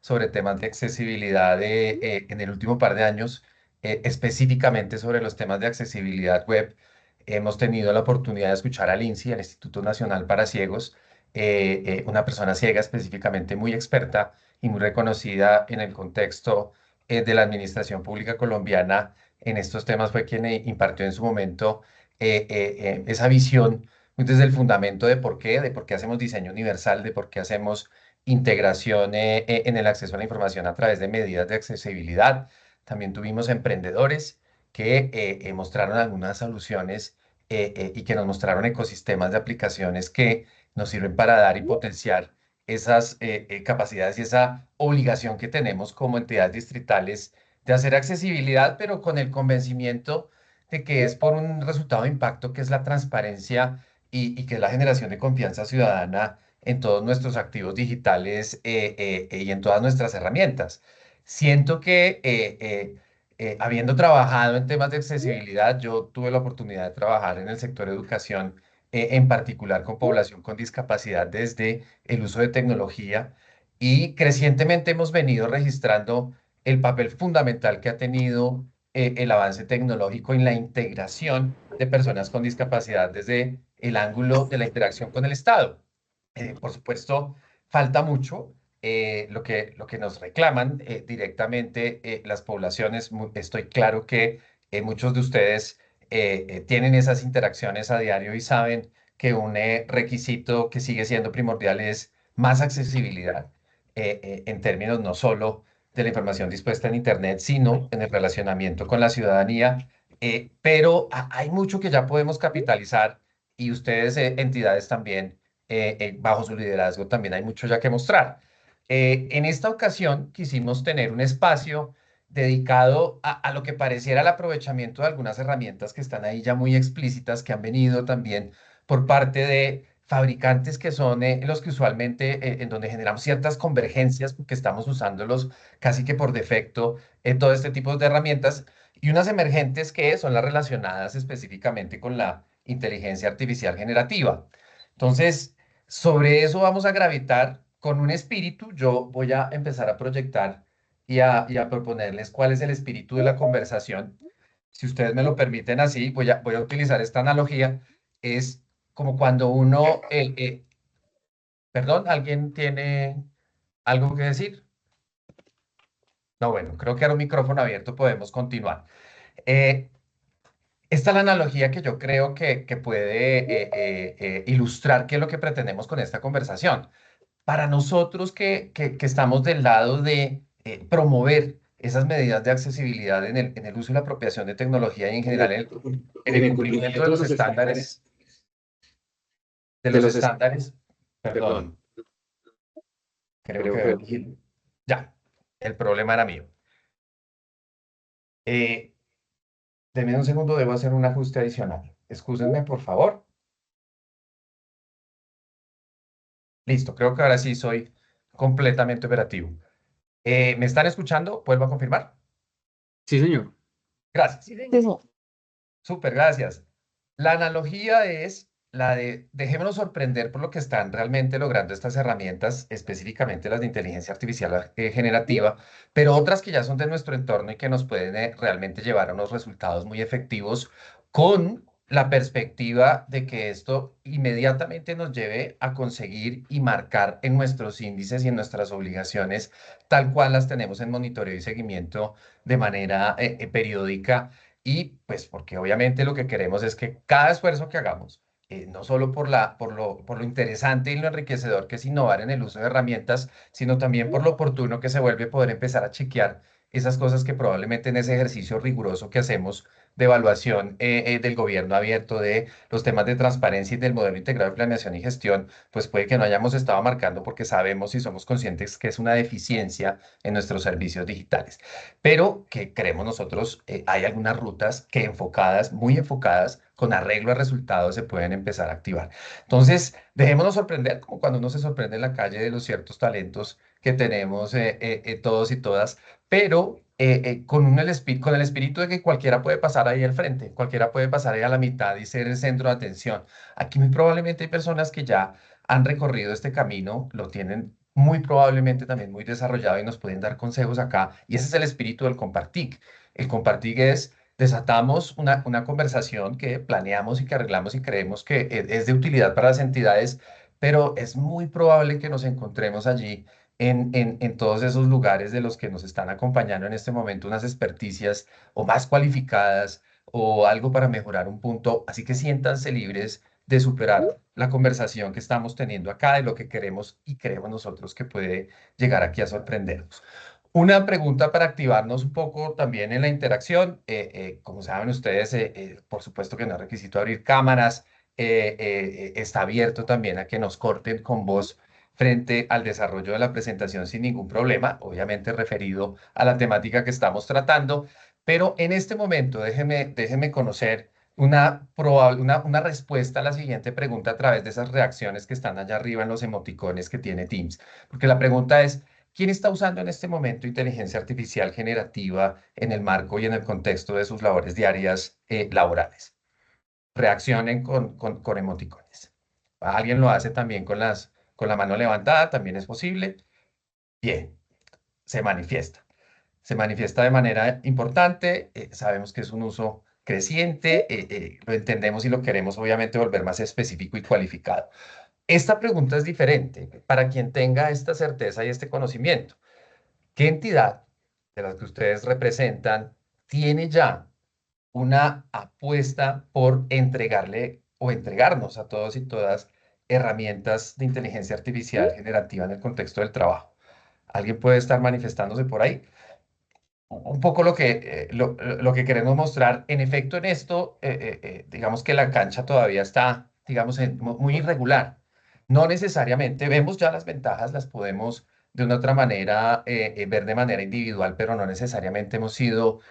sobre temas de accesibilidad en el último par de años, específicamente sobre los temas de accesibilidad web. Hemos tenido la oportunidad de escuchar al INSI, el Instituto Nacional para Ciegos, una persona ciega específicamente muy experta y muy reconocida en el contexto de la administración pública colombiana en estos temas, fue quien impartió en su momento esa visión desde el fundamento de por qué hacemos diseño universal, de por qué hacemos integración en el acceso a la información a través de medidas de accesibilidad. También tuvimos emprendedores que mostraron algunas soluciones y que nos mostraron ecosistemas de aplicaciones que nos sirven para dar y potenciar esas capacidades y esa obligación que tenemos como entidades distritales de hacer accesibilidad, pero con el convencimiento de que es por un resultado de impacto que es la transparencia y que es la generación de confianza ciudadana en todos nuestros activos digitales y en todas nuestras herramientas. Siento que habiendo trabajado en temas de accesibilidad, yo tuve la oportunidad de trabajar en el sector educación, en particular con población con discapacidad desde el uso de tecnología y crecientemente hemos venido registrando el papel fundamental que ha tenido el avance tecnológico en la integración de personas con discapacidad desde el ángulo de la interacción con el Estado. Por supuesto, falta mucho. Lo que nos reclaman directamente las poblaciones, estoy claro que muchos de ustedes tienen esas interacciones a diario y saben que un requisito que sigue siendo primordial es más accesibilidad en términos no solo de la información dispuesta en Internet, sino en el relacionamiento con la ciudadanía. Pero hay mucho que ya podemos capitalizar y ustedes, entidades también, bajo su liderazgo, también hay mucho ya que mostrar. En esta ocasión quisimos tener un espacio dedicado a lo que pareciera el aprovechamiento de algunas herramientas que están ahí ya muy explícitas, que han venido también por parte de fabricantes que son los que usualmente en donde generamos ciertas convergencias porque estamos usándolos casi que por defecto en todo este tipo de herramientas y unas emergentes que son las relacionadas específicamente con la inteligencia artificial generativa. Entonces, sobre eso vamos a gravitar con un espíritu. Yo voy a empezar a proyectar y a proponerles cuál es el espíritu de la conversación. Si ustedes me lo permiten así, voy a utilizar esta analogía. Es como cuando uno, perdón, ¿alguien tiene algo que decir? No, bueno, creo que ahora un micrófono abierto podemos continuar. Eh, Esta es la analogía que yo creo que puede ilustrar qué es lo que pretendemos con esta conversación. Para nosotros que estamos del lado de promover esas medidas de accesibilidad en el uso y la apropiación de tecnología y en general en En el el cumplimiento cumplimiento de los estándares, de de los los estándares, perdón, perdón, creo creo que que ya, el problema era mío. Eh, Denme un segundo, debo hacer un ajuste adicional. Excúsenme, por favor. Listo, creo que ahora sí soy completamente operativo. ¿Me están escuchando? ¿Vuelvo a confirmar? sí, señor. Gracias. Sí, señor. Súper, gracias. La analogía es la de dejémonos sorprender por lo que están realmente logrando estas herramientas, específicamente las de inteligencia artificial generativa, pero otras que ya son de nuestro entorno y que nos pueden realmente llevar a unos resultados muy efectivos con la perspectiva de que esto inmediatamente nos lleve a conseguir y marcar en nuestros índices y en nuestras obligaciones, tal cual las tenemos en monitoreo y seguimiento de manera periódica y pues porque obviamente lo que queremos es que cada esfuerzo que hagamos, no solo por lo interesante y lo enriquecedor que es innovar en el uso de herramientas, sino también por lo oportuno que se vuelve poder empezar a chequear esas cosas que probablemente en ese ejercicio riguroso que hacemos de evaluación del gobierno abierto, de los temas de transparencia y del modelo integrado de planeación y gestión, pues puede que no hayamos estado marcando porque sabemos y somos conscientes que es una deficiencia en nuestros servicios digitales, pero que creemos nosotros hay algunas rutas que enfocadas, muy enfocadas, con arreglo a resultados se pueden empezar a activar. Entonces, dejémonos sorprender, como cuando uno se sorprende en la calle de los ciertos talentos que tenemos todos y todas, pero con, con el espíritu de que cualquiera puede pasar ahí al frente, cualquiera puede pasar ahí a la mitad y ser el centro de atención. Aquí muy probablemente hay personas que ya han recorrido este camino, lo tienen muy probablemente también muy desarrollado y nos pueden dar consejos acá. Y ese es el espíritu del Compartic. El Compartic es desatamos una conversación que planeamos y que arreglamos y creemos que es de utilidad para las entidades, pero es muy probable que nos encontremos allí en todos esos lugares de los que nos están acompañando en este momento unas experticias o más cualificadas o algo para mejorar un punto. Así que siéntanse libres de superar la conversación que estamos teniendo acá, de lo que queremos y creemos nosotros que puede llegar aquí a sorprendernos. Una pregunta para activarnos un poco también en la interacción. Como saben ustedes, por supuesto que no es requisito abrir cámaras. Está abierto también a que nos corten con voz frente al desarrollo de la presentación sin ningún problema, obviamente referido a la temática que estamos tratando. Pero en este momento déjeme conocer una respuesta a la siguiente pregunta a través de esas reacciones que están allá arriba en los emoticones que tiene Teams. Porque la pregunta es, ¿quién está usando en este momento inteligencia artificial generativa en el marco y en el contexto de sus labores diarias laborales? Reaccionen con emoticones. Alguien lo hace también con la mano levantada, también es posible. Bien, se manifiesta. Se manifiesta de manera importante, sabemos que es un uso creciente, lo entendemos y lo queremos obviamente volver más específico y cualificado. Esta pregunta es diferente para quien tenga esta certeza y este conocimiento. ¿Qué entidad de las que ustedes representan tiene ya una apuesta por entregarle o entregarnos a todos y todas herramientas de inteligencia artificial generativa en el contexto del trabajo? ¿Alguien puede estar manifestándose por ahí? Un poco lo que queremos mostrar. En efecto, en esto, digamos que la cancha todavía está, digamos, muy irregular. No necesariamente vemos ya las ventajas, las podemos de una otra manera ver de manera individual, pero no necesariamente hemos sido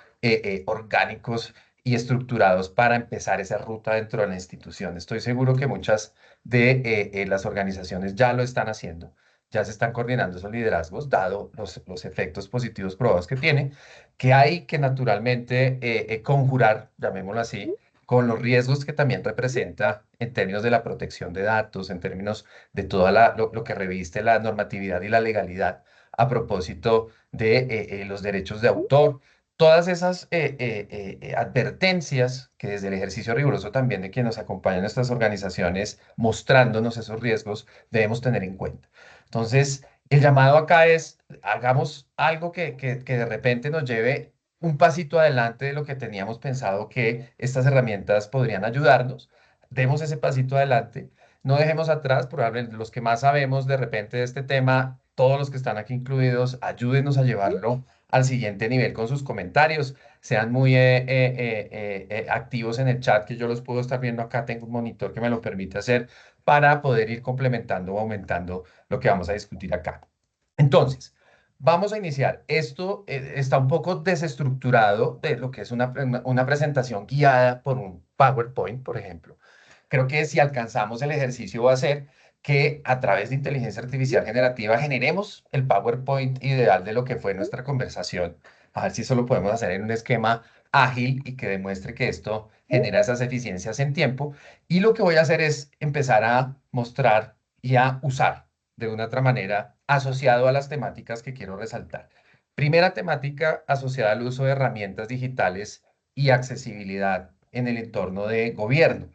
orgánicos y estructurados para empezar esa ruta dentro de la institución. Estoy seguro que muchas de las organizaciones ya lo están haciendo, ya se están coordinando esos liderazgos, dado los efectos positivos probados que tiene, que hay que naturalmente conjurar, llamémoslo así, con los riesgos que también representa en términos de la protección de datos, en términos de todo lo que reviste la normatividad y la legalidad a propósito de los derechos de autor. Todas esas advertencias que desde el ejercicio riguroso también de quienes nos acompañan en nuestras organizaciones, mostrándonos esos riesgos, debemos tener en cuenta. Entonces, el llamado acá es, hagamos algo que de repente nos lleve un pasito adelante de lo que teníamos pensado que estas herramientas podrían ayudarnos. Demos ese pasito adelante. No dejemos atrás, probablemente los que más sabemos de repente de este tema, todos los que están aquí incluidos, ayúdenos a llevarlo al siguiente nivel con sus comentarios. Sean muy activos en el chat, que yo los puedo estar viendo acá. Tengo un monitor que me lo permite hacer para poder ir complementando o aumentando lo que vamos a discutir acá. Entonces, vamos a iniciar. Esto está un poco desestructurado de lo que es una presentación guiada por un PowerPoint, por ejemplo. Creo que si alcanzamos el ejercicio va a ser que a través de inteligencia artificial generativa generemos el PowerPoint ideal de lo que fue nuestra conversación. A ver si eso lo podemos hacer en un esquema ágil y que demuestre que esto genera esas eficiencias en tiempo. Y lo que voy a hacer es empezar a mostrar y a usar de una otra manera asociado a las temáticas que quiero resaltar. Primera temática asociada al uso de herramientas digitales y accesibilidad en el entorno de gobierno.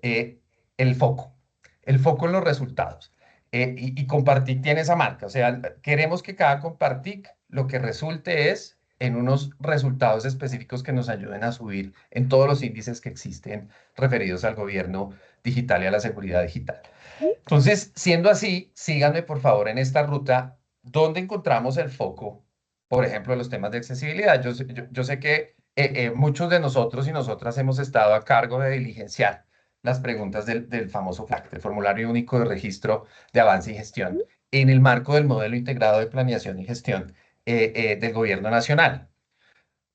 Eh, el foco, el foco en los resultados. Y Compartic tiene esa marca, o sea, queremos que cada Compartic lo que resulte es en unos resultados específicos que nos ayuden a subir en todos los índices que existen referidos al gobierno digital y a la seguridad digital. Entonces, siendo así, síganme por favor en esta ruta donde encontramos el foco, por ejemplo, de los temas de accesibilidad. Yo sé que muchos de nosotros y nosotras hemos estado a cargo de diligenciar las preguntas del famoso FACT, el Formulario Único de Registro de Avance y Gestión, en el marco del modelo integrado de planeación y gestión del Gobierno Nacional.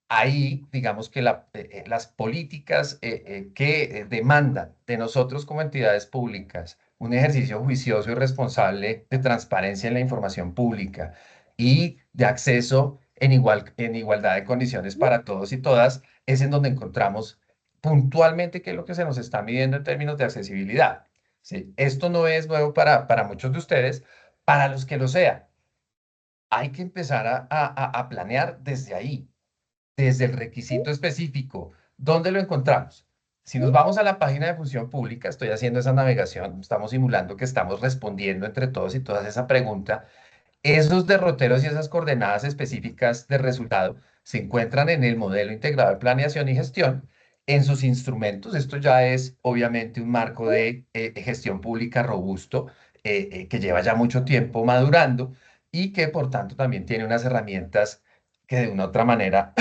Ahí, digamos que las políticas que demandan de nosotros como entidades públicas un ejercicio juicioso y responsable de transparencia en la información pública y de acceso en igualdad de condiciones para todos y todas, es en donde encontramos puntualmente qué es lo que se nos está midiendo en términos de accesibilidad. ¿Sí? Esto no es nuevo para muchos de ustedes, para los que lo sea. Hay que empezar a planear desde ahí, desde el requisito específico. ¿Dónde lo encontramos? Si nos vamos a la página de función pública, estoy haciendo esa navegación, estamos simulando que estamos respondiendo entre todos y todas esa pregunta. Esos derroteros y esas coordenadas específicas de resultado se encuentran en el modelo integrado de planeación y gestión, en sus instrumentos. Esto ya es obviamente un marco de gestión pública robusto que lleva ya mucho tiempo madurando y que por tanto también tiene unas herramientas que de una u otra manera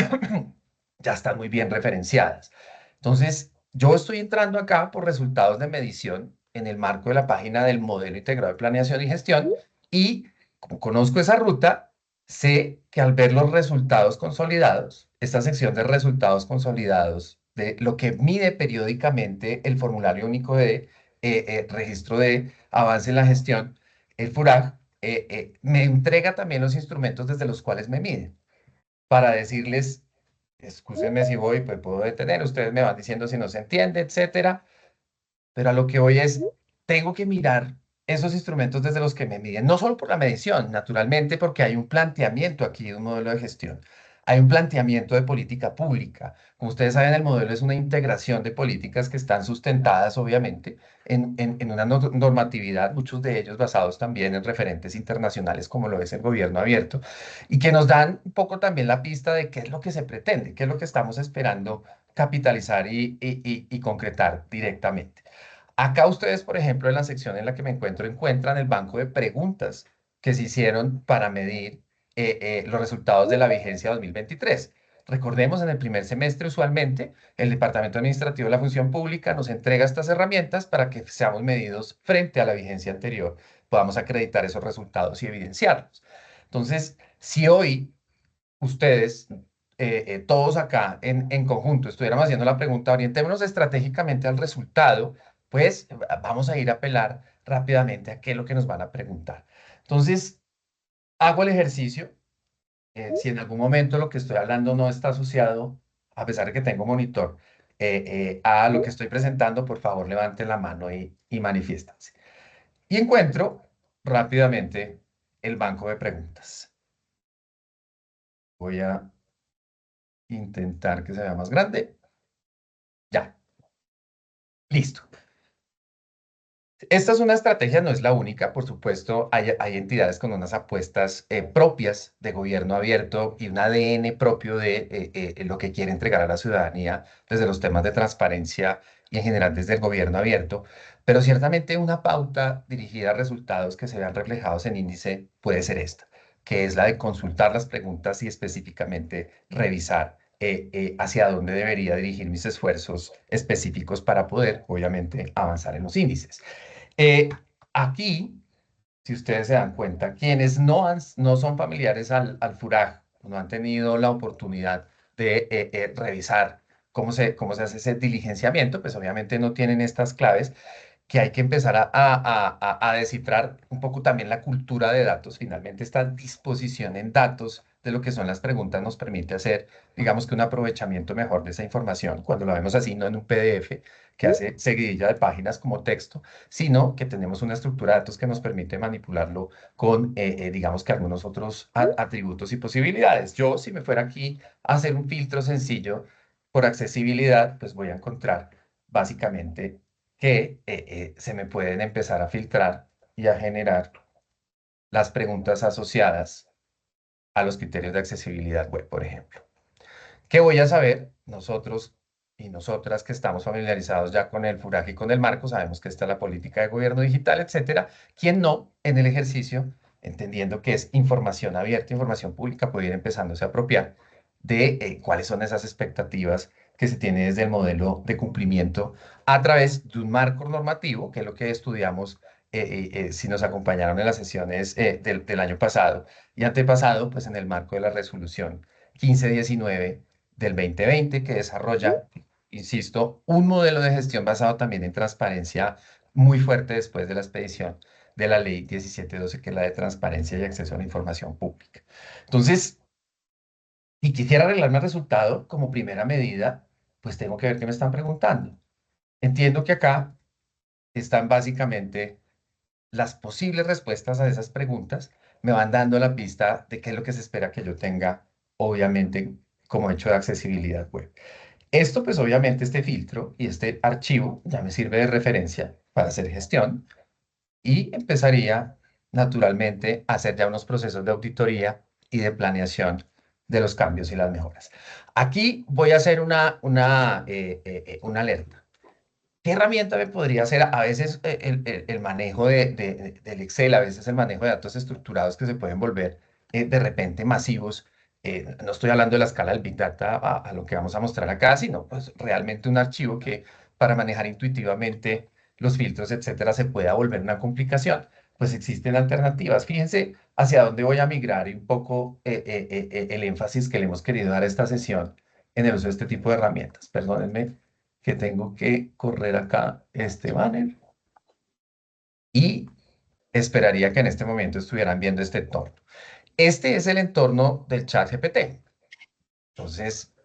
ya están muy bien referenciadas. Entonces, yo estoy entrando acá por resultados de medición en el marco de la página del modelo integrado de planeación y gestión y como conozco esa ruta, sé que al ver los resultados consolidados, esta sección de resultados consolidados, de lo que mide periódicamente el formulario único de registro de avance en la gestión, el FURAG, me entrega también los instrumentos desde los cuales me miden para decirles, excúsenme si voy, pues puedo detener, ustedes me van diciendo si no se entiende, etcétera, pero a lo que voy es, tengo que mirar esos instrumentos desde los que me miden, no solo por la medición, naturalmente, porque hay un planteamiento aquí de un modelo de gestión. Hay un planteamiento de política pública. Como ustedes saben, el modelo es una integración de políticas que están sustentadas, obviamente, en una normatividad, muchos de ellos basados también en referentes internacionales, como lo es el gobierno abierto, y que nos dan un poco también la pista de qué es lo que se pretende, qué es lo que estamos esperando capitalizar y concretar directamente. Acá ustedes, por ejemplo, en la sección en la que me encuentro, encuentran el banco de preguntas que se hicieron para medir los resultados de la vigencia 2023. Recordemos, en el primer semestre, usualmente, el Departamento Administrativo de la Función Pública nos entrega estas herramientas para que seamos medidos frente a la vigencia anterior, podamos acreditar esos resultados y evidenciarlos. Entonces, si hoy ustedes, todos acá en conjunto, estuviéramos haciendo la pregunta, orientémonos estratégicamente al resultado, pues vamos a ir a apelar rápidamente a qué es lo que nos van a preguntar. Entonces, hago el ejercicio. Si en algún momento lo que estoy hablando no está asociado, a pesar de que tengo monitor, a lo que estoy presentando, por favor, levanten la mano y manifiéstense. Y encuentro rápidamente el banco de preguntas. Voy a intentar que se vea más grande. Ya, listo. Esta es una estrategia, no es la única, por supuesto, hay entidades con unas apuestas propias de gobierno abierto y un ADN propio de lo que quiere entregar a la ciudadanía desde los temas de transparencia y en general desde el gobierno abierto, pero ciertamente una pauta dirigida a resultados que se vean reflejados en índice puede ser esta, que es la de consultar las preguntas y específicamente revisar hacia dónde debería dirigir mis esfuerzos específicos para poder, obviamente, avanzar en los índices. Eh, Aquí, si ustedes se dan cuenta, quienes no son familiares al FURAG, no han tenido la oportunidad de revisar cómo se hace ese diligenciamiento, pues obviamente no tienen estas claves que hay que empezar a descifrar un poco también la cultura de datos. Finalmente, esta disposición en datos de lo que son las preguntas nos permite hacer, digamos que un aprovechamiento mejor de esa información cuando lo vemos así, no en un PDF que hace seguidilla de páginas como texto, sino que tenemos una estructura de datos que nos permite manipularlo con, digamos que algunos otros atributos y posibilidades. Yo, si me fuera aquí a hacer un filtro sencillo por accesibilidad, pues voy a encontrar básicamente que se me pueden empezar a filtrar y a generar las preguntas asociadas a los criterios de accesibilidad web, por ejemplo. ¿Qué voy a saber? Nosotros y nosotras que estamos familiarizados ya con el FURAG y con el marco, sabemos que está la política de gobierno digital, etcétera. ¿Quién no en el ejercicio, entendiendo que es información abierta, información pública, puede ir empezándose a apropiar de cuáles son esas expectativas que se tiene desde el modelo de cumplimiento a través de un marco normativo, que es lo que estudiamos si nos acompañaron en las sesiones del año pasado y antepasado, pues en el marco de la resolución 1519 del 2020 que desarrolla, insisto, un modelo de gestión basado también en transparencia muy fuerte después de la expedición de la ley 1712, que es la de transparencia y acceso a la información pública. Entonces, si quisiera arreglarme el resultado como primera medida, pues tengo que ver qué me están preguntando. Entiendo que acá están básicamente las posibles respuestas a esas preguntas me van dando la pista de qué es lo que se espera que yo tenga, obviamente, como hecho de accesibilidad web. Esto, pues obviamente, este filtro y este archivo ya me sirve de referencia para hacer gestión y empezaría naturalmente a hacer ya unos procesos de auditoría y de planeación de los cambios y las mejoras. Aquí voy a hacer una alerta. ¿Qué herramienta me podría hacer? A veces el manejo del Excel, a veces el manejo de datos estructurados que se pueden volver de repente masivos. No estoy hablando de la escala del Big Data a lo que vamos a mostrar acá, sino pues realmente un archivo que para manejar intuitivamente los filtros, etcétera, se pueda volver una complicación. Pues existen alternativas. Fíjense hacia dónde voy a migrar y un poco el énfasis que le hemos querido dar a esta sesión en el uso de este tipo de herramientas. Perdónenme que tengo que correr acá este banner y esperaría que en este momento estuvieran viendo este entorno. Este es el entorno del chat GPT. Entonces,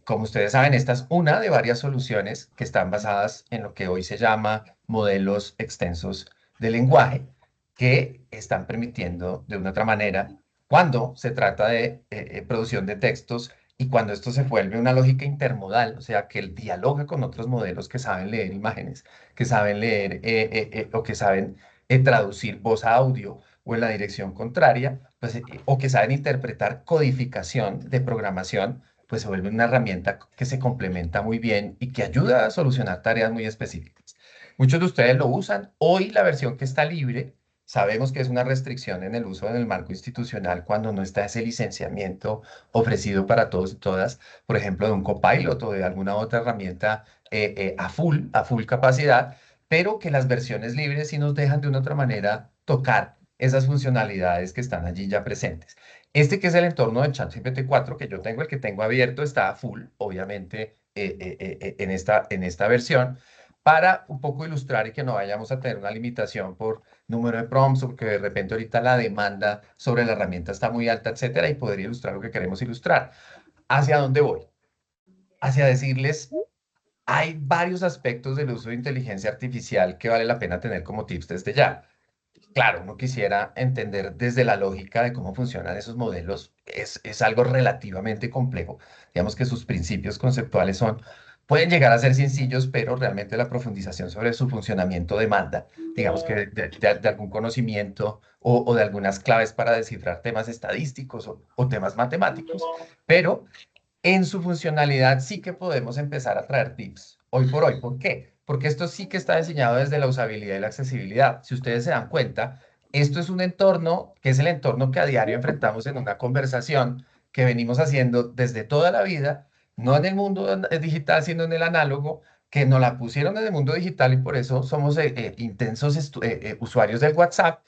como ustedes saben, esta es una de varias soluciones que están basadas en lo que hoy se llama modelos extensos de lenguaje, que están permitiendo de una otra manera, cuando se trata de producción de textos y cuando esto se vuelve una lógica intermodal, o sea, que el dialoga con otros modelos que saben leer imágenes, que saben leer o que saben traducir voz a audio o en la dirección contraria, pues, o que saben interpretar codificación de programación, pues se vuelve una herramienta que se complementa muy bien y que ayuda a solucionar tareas muy específicas. Muchos de ustedes lo usan. Hoy la versión que está libre, sabemos que es una restricción en el uso en el marco institucional cuando no está ese licenciamiento ofrecido para todos y todas, por ejemplo, de un Copilot o de alguna otra herramienta a full capacidad, pero que las versiones libres sí nos dejan de una otra manera tocar esas funcionalidades que están allí ya presentes. Este que es el entorno de ChatGPT 4 que yo tengo, el que tengo abierto, está a full, obviamente, en esta versión, para un poco ilustrar y que no vayamos a tener una limitación por número de prompts, o porque de repente ahorita la demanda sobre la herramienta está muy alta, etcétera, y poder ilustrar lo que queremos ilustrar. ¿Hacia dónde voy? Hacia decirles, hay varios aspectos del uso de inteligencia artificial que vale la pena tener como tips desde ya. Claro, uno quisiera entender desde la lógica de cómo funcionan esos modelos. Es algo relativamente complejo. Digamos que sus principios conceptuales pueden llegar a ser sencillos, pero realmente la profundización sobre su funcionamiento demanda, digamos que de algún conocimiento o de algunas claves para descifrar temas estadísticos o temas matemáticos. Pero en su funcionalidad sí que podemos empezar a traer tips hoy por hoy. ¿Por qué? Porque esto sí que está diseñado desde la usabilidad y la accesibilidad. Si ustedes se dan cuenta, esto es un entorno que es el entorno que a diario enfrentamos en una conversación que venimos haciendo desde toda la vida, no en el mundo digital, sino en el análogo, que nos la pusieron en el mundo digital y por eso somos intensos usuarios del WhatsApp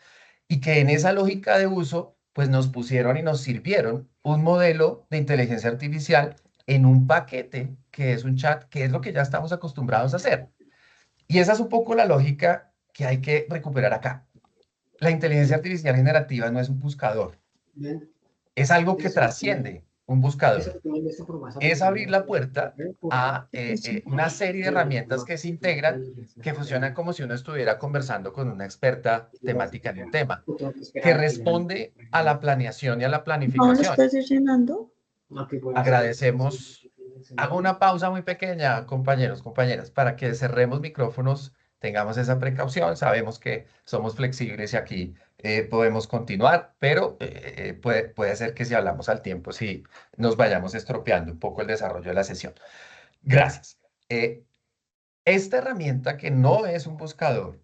y que en esa lógica de uso, pues nos pusieron y nos sirvieron un modelo de inteligencia artificial en un paquete que es un chat, que es lo que ya estamos acostumbrados a hacer. Y esa es un poco la lógica que hay que recuperar acá. La inteligencia artificial generativa no es un buscador, es algo que trasciende un buscador. Es abrir la puerta a una serie de herramientas que se integran, que funcionan como si uno estuviera conversando con una experta temática en un tema, que responde a la planeación y a la ¿No lo planificación. estás llenando? Agradecemos. Hago una pausa muy pequeña, compañeros, compañeras, para que cerremos micrófonos, tengamos esa precaución. Sabemos que somos flexibles y aquí podemos continuar, pero puede ser que si hablamos al tiempo, sí nos vayamos estropeando un poco el desarrollo de la sesión. Gracias. Esta herramienta que no es un buscador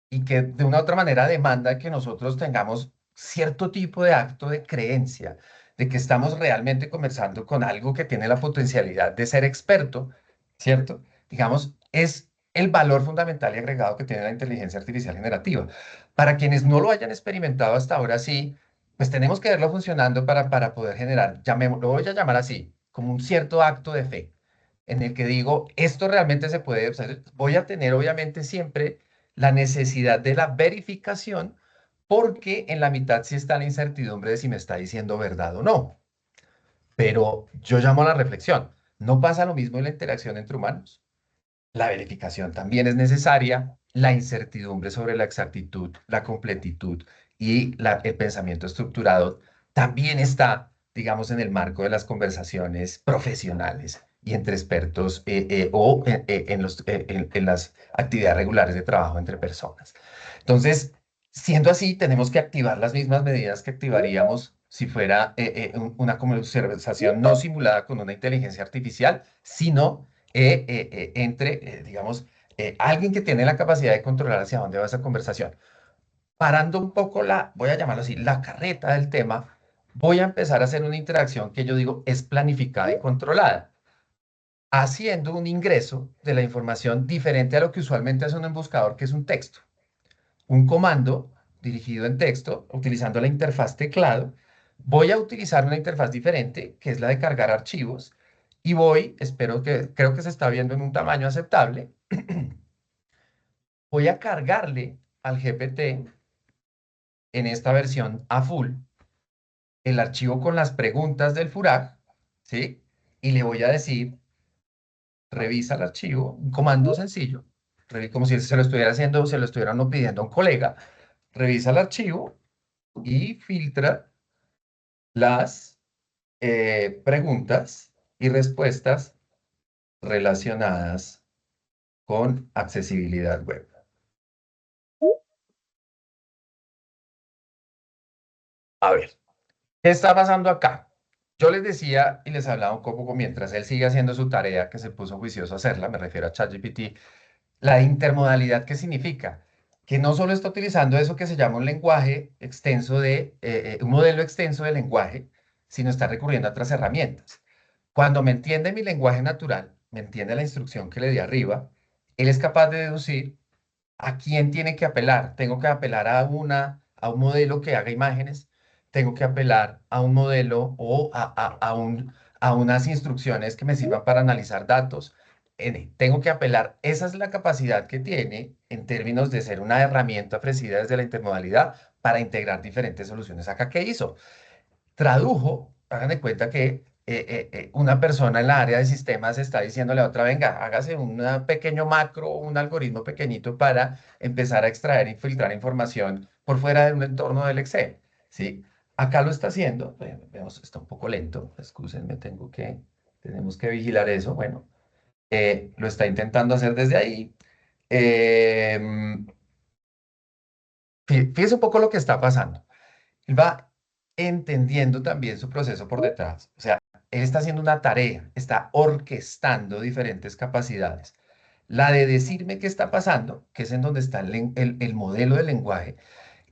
y que de una u otra manera demanda que nosotros tengamos cierto tipo de acto de creencia, de que estamos realmente conversando con algo que tiene la potencialidad de ser experto, ¿cierto? Digamos, es el valor fundamental y agregado que tiene la inteligencia artificial generativa. Para quienes no lo hayan experimentado hasta ahora, sí, pues tenemos que verlo funcionando para poder generar, lo voy a llamar así, como un cierto acto de fe, en el que digo, esto realmente se puede, o sea, voy a tener obviamente siempre la necesidad de la verificación, porque en la mitad sí está la incertidumbre de si me está diciendo verdad o no. Pero yo llamo a la reflexión. ¿No pasa lo mismo en la interacción entre humanos? La verificación también es necesaria la incertidumbre sobre la exactitud, la completitud y el pensamiento estructurado también está, digamos, en el marco de las conversaciones profesionales y entre expertos o en las actividades regulares de trabajo entre personas. Entonces, siendo así, tenemos que activar las mismas medidas que activaríamos si fuera una conversación no simulada con una inteligencia artificial, sino entre, digamos, alguien que tiene la capacidad de controlar hacia dónde va esa conversación. Parando un poco voy a llamarlo así, la carreta del tema, voy a empezar a hacer una interacción que yo digo es planificada y controlada, haciendo un ingreso de la información diferente a lo que usualmente hace un buscador, que es un texto. Un comando dirigido en texto, utilizando la interfaz teclado. Voy a utilizar una interfaz diferente, que es la de cargar archivos, y creo que se está viendo en un tamaño aceptable. Voy a cargarle al GPT en esta versión a full el archivo con las preguntas del FURAG, ¿sí? Y le voy a decir, revisa el archivo, un comando sencillo, como si se lo estuviera haciendo, se lo estuviera uno pidiendo a un colega, revisa el archivo y filtra las preguntas y respuestas relacionadas con accesibilidad web. A ver, ¿qué está pasando acá? Yo les decía y les hablaba un poco mientras él sigue haciendo su tarea, que se puso juicioso a hacerla, me refiero a ChatGPT, la intermodalidad, ¿qué significa? Que no solo está utilizando eso que se llama un lenguaje extenso un modelo extenso de lenguaje, sino está recurriendo a otras herramientas. Cuando me entiende mi lenguaje natural, me entiende la instrucción que le di arriba, él es capaz de deducir ¿a quién tiene que apelar? Tengo que apelar a un modelo que haga imágenes, tengo que apelar a un modelo o a unas instrucciones que me sirvan para analizar datos. Tengo que apelar, esa es la capacidad que tiene en términos de ser una herramienta ofrecida desde la intermodalidad para integrar diferentes soluciones. Acá, ¿qué hizo? Tradujo, hagan de cuenta que una persona en la área de sistemas está diciéndole a otra, venga, hágase un pequeño macro, un algoritmo pequeñito para empezar a extraer y filtrar información por fuera de un entorno del Excel, ¿sí? Acá lo está haciendo, vemos, está un poco lento, excúsenme, tenemos que vigilar eso, bueno, lo está intentando hacer desde ahí. Em, Fíjese un poco lo que está pasando. Él va entendiendo también su proceso por detrás. O sea, él está haciendo una tarea, está orquestando diferentes capacidades. La de decirme qué está pasando, que es en donde está el modelo de lenguaje,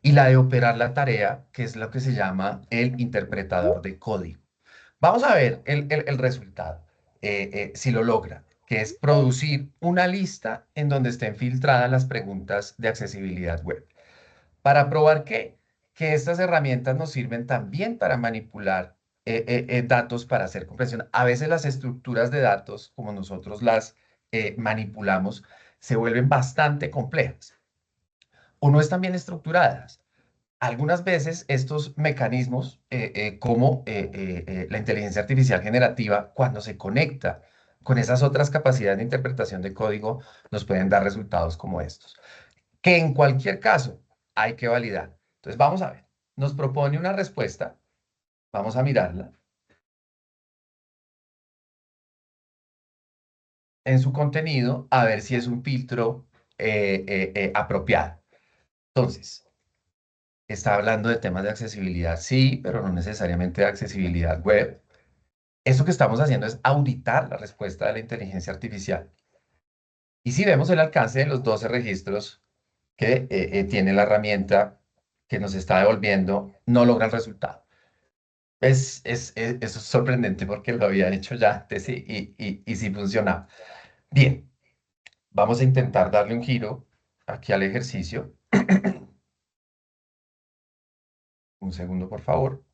y la de operar la tarea, que es lo que se llama el interpretador de código. Vamos a ver el resultado, si lo logra, que es producir una lista en donde estén filtradas las preguntas de accesibilidad web. ¿Para probar qué? Que estas herramientas nos sirven también para manipular datos para hacer comprensión. A veces las estructuras de datos, como nosotros las manipulamos, se vuelven bastante complejas o no están bien estructuradas. Algunas veces estos mecanismos, como la inteligencia artificial generativa, cuando se conecta con esas otras capacidades de interpretación de código, nos pueden dar resultados como estos que en cualquier caso hay que validar. Entonces, vamos a ver. Nos propone una respuesta, vamos a mirarla en su contenido, a ver si es un filtro apropiado. Entonces, está hablando de temas de accesibilidad, sí, pero no necesariamente de accesibilidad web. Esto que estamos haciendo es auditar la respuesta de la inteligencia artificial. Y si vemos el alcance de los 12 registros que tiene la herramienta que nos está devolviendo, no logra el resultado. Eso es sorprendente porque lo había hecho ya antes y sí funcionaba. Bien, vamos a intentar darle un giro aquí al ejercicio. Un segundo, por favor.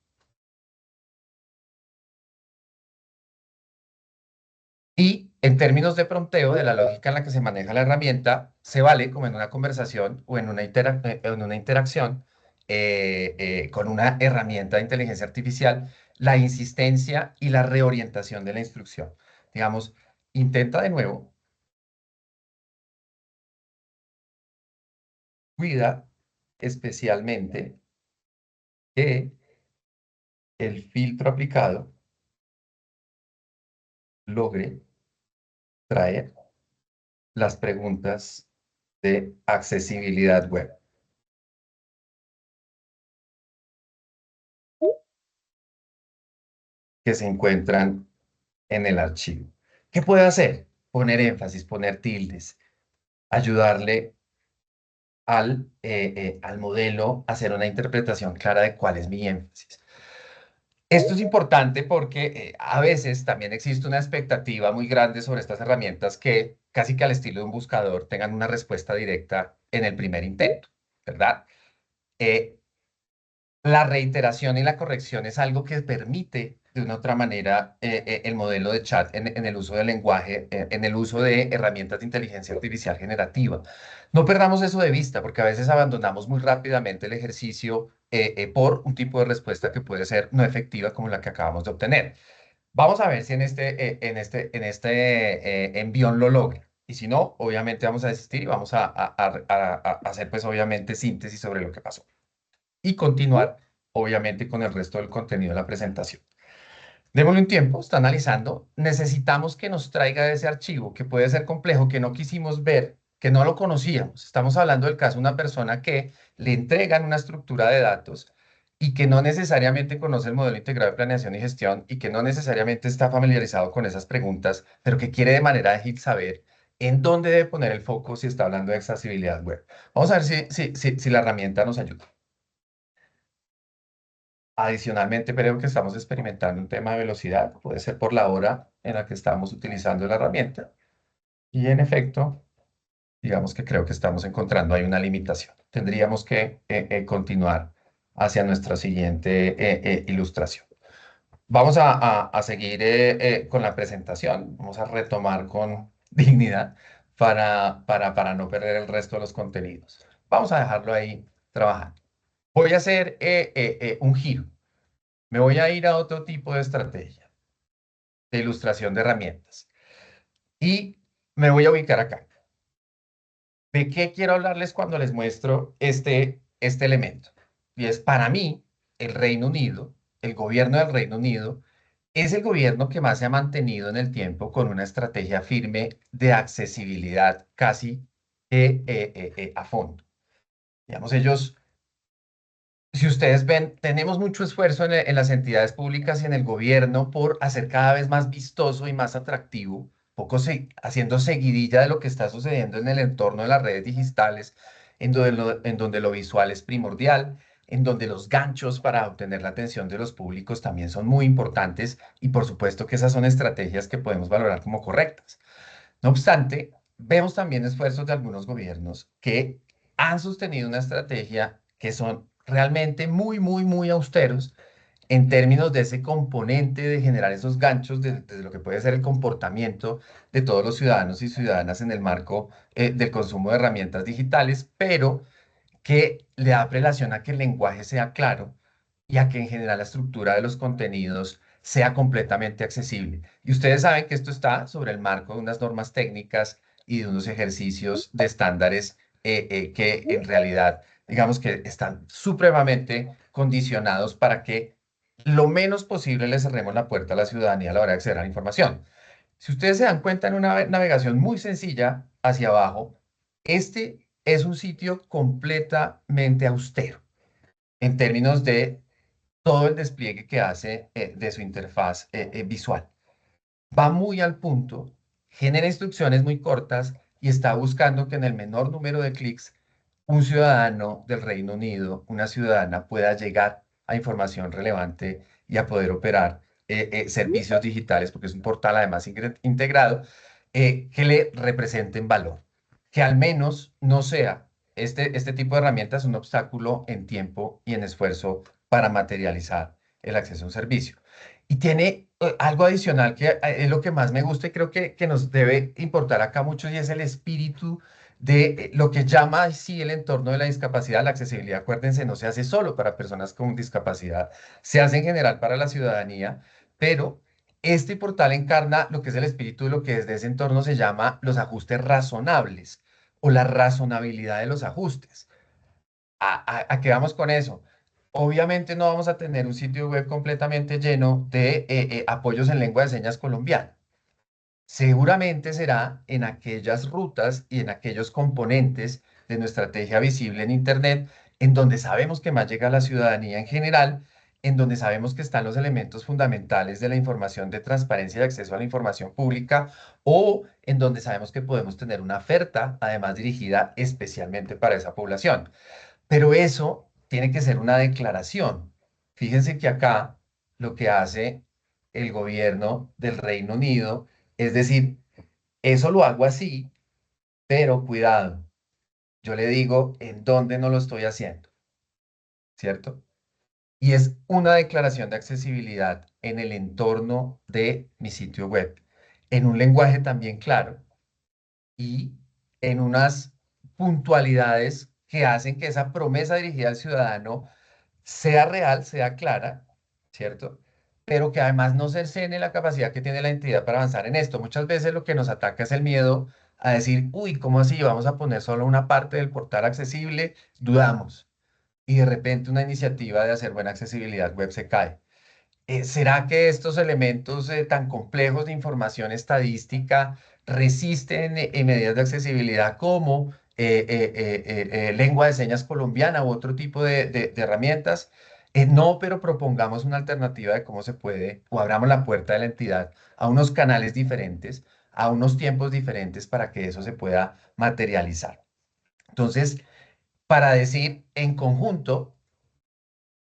Y en términos de prompteo, de la lógica en la que se maneja la herramienta, se vale como en una conversación o en una interacción con una herramienta de inteligencia artificial, la insistencia y la reorientación de la instrucción. Digamos, intenta de nuevo cuida especialmente que el filtro aplicado logre traer las preguntas de accesibilidad web que se encuentran en el archivo. ¿Qué puede hacer? Poner énfasis, poner tildes, ayudarle al modelo a hacer una interpretación clara de cuál es mi énfasis. Esto es importante porque a veces también existe una expectativa muy grande sobre estas herramientas que casi que al estilo de un buscador tengan una respuesta directa en el primer intento, ¿verdad? Eh, La reiteración y la corrección es algo que permite de una otra manera el modelo de chat en el uso del lenguaje, en el uso de herramientas de inteligencia artificial generativa. No perdamos eso de vista porque a veces abandonamos muy rápidamente el ejercicio por un tipo de respuesta que puede ser no efectiva como la que acabamos de obtener. Vamos a ver si en este envión lo logra. Y si no, obviamente vamos a desistir y vamos a hacer pues obviamente síntesis sobre lo que pasó y continuar, obviamente, con el resto del contenido de la presentación. Démosle un tiempo, está analizando. Necesitamos que nos traiga ese archivo que puede ser complejo, que no quisimos ver, que no lo conocíamos. Estamos hablando del caso de una persona que le entregan una estructura de datos y que no necesariamente conoce el modelo integrado de planeación y gestión y que no necesariamente está familiarizado con esas preguntas, pero que quiere de manera ágil saber en dónde debe poner el foco si está hablando de accesibilidad web. Vamos a ver si la herramienta nos ayuda. Adicionalmente, creo que estamos experimentando un tema de velocidad, puede ser por la hora en la que estamos utilizando la herramienta. Y en efecto, digamos que creo que estamos encontrando ahí una limitación. Tendríamos que continuar hacia nuestra siguiente ilustración. Vamos a seguir con la presentación. Vamos a retomar con dignidad para no perder el resto de los contenidos. Vamos a dejarlo ahí trabajando. Voy a hacer un giro. Me voy a ir a otro tipo de estrategia de ilustración de herramientas y me voy a ubicar acá. ¿De qué quiero hablarles cuando les muestro este elemento? Y es para mí, el Reino Unido, el gobierno del Reino Unido, es el gobierno que más se ha mantenido en el tiempo con una estrategia firme de accesibilidad casi a fondo. Digamos, ellos. Si ustedes ven, tenemos mucho esfuerzo en las entidades públicas y en el gobierno por hacer cada vez más vistoso y más atractivo, haciendo seguidilla de lo que está sucediendo en el entorno de las redes digitales, en donde lo visual es primordial, en donde los ganchos para obtener la atención de los públicos también son muy importantes y por supuesto que esas son estrategias que podemos valorar como correctas. No obstante, vemos también esfuerzos de algunos gobiernos que han sostenido una estrategia que son realmente muy, muy, muy austeros en términos de ese componente de generar esos ganchos de lo que puede ser el comportamiento de todos los ciudadanos y ciudadanas en el marco del consumo de herramientas digitales, pero que le da prelación a que el lenguaje sea claro y a que en general la estructura de los contenidos sea completamente accesible. Y ustedes saben que esto está sobre el marco de unas normas técnicas y de unos ejercicios de estándares que en realidad, digamos que están supremamente condicionados para que lo menos posible le cerremos la puerta a la ciudadanía a la hora de acceder a la información. Si ustedes se dan cuenta en una navegación muy sencilla hacia abajo, este es un sitio completamente austero en términos de todo el despliegue que hace de su interfaz visual. Va muy al punto, genera instrucciones muy cortas y está buscando que en el menor número de clics un ciudadano del Reino Unido, una ciudadana pueda llegar a información relevante y a poder operar servicios digitales, porque es un portal además integrado, que le representen valor, que al menos no sea este tipo de herramientas un obstáculo en tiempo y en esfuerzo para materializar el acceso a un servicio. Y tiene algo adicional que es lo que más me gusta y creo que nos debe importar acá mucho y es el espíritu de lo que llama así el entorno de la discapacidad. La accesibilidad, acuérdense, no se hace solo para personas con discapacidad, se hace en general para la ciudadanía, pero este portal encarna lo que es el espíritu de lo que desde ese entorno se llama los ajustes razonables o la razonabilidad de los ajustes. ¿A qué vamos con eso? Obviamente no vamos a tener un sitio web completamente lleno de apoyos en lengua de señas colombiana. Seguramente será en aquellas rutas y en aquellos componentes de nuestra estrategia visible en Internet, en donde sabemos que más llega a la ciudadanía en general, en donde sabemos que están los elementos fundamentales de la información de transparencia y acceso a la información pública, o en donde sabemos que podemos tener una oferta, además dirigida especialmente para esa población. Pero eso tiene que ser una declaración. Fíjense que acá lo que hace el gobierno del Reino Unido es decir, eso lo hago así, pero cuidado, yo le digo en dónde no lo estoy haciendo, ¿cierto? Y es una declaración de accesibilidad en el entorno de mi sitio web, en un lenguaje también claro y en unas puntualidades que hacen que esa promesa dirigida al ciudadano sea real, sea clara, ¿cierto? Pero que además no cercene la capacidad que tiene la entidad para avanzar en esto. Muchas veces lo que nos ataca es el miedo a decir, uy, ¿cómo así? Vamos a poner solo una parte del portal accesible, dudamos. Y de repente una iniciativa de hacer buena accesibilidad web se cae. ¿Será que estos elementos tan complejos de información estadística resisten en medidas de accesibilidad como lengua de señas colombiana u otro tipo de herramientas? No, pero propongamos una alternativa de cómo se puede, o abramos la puerta de la entidad a unos canales diferentes, a unos tiempos diferentes para que eso se pueda materializar. Entonces, para decir en conjunto,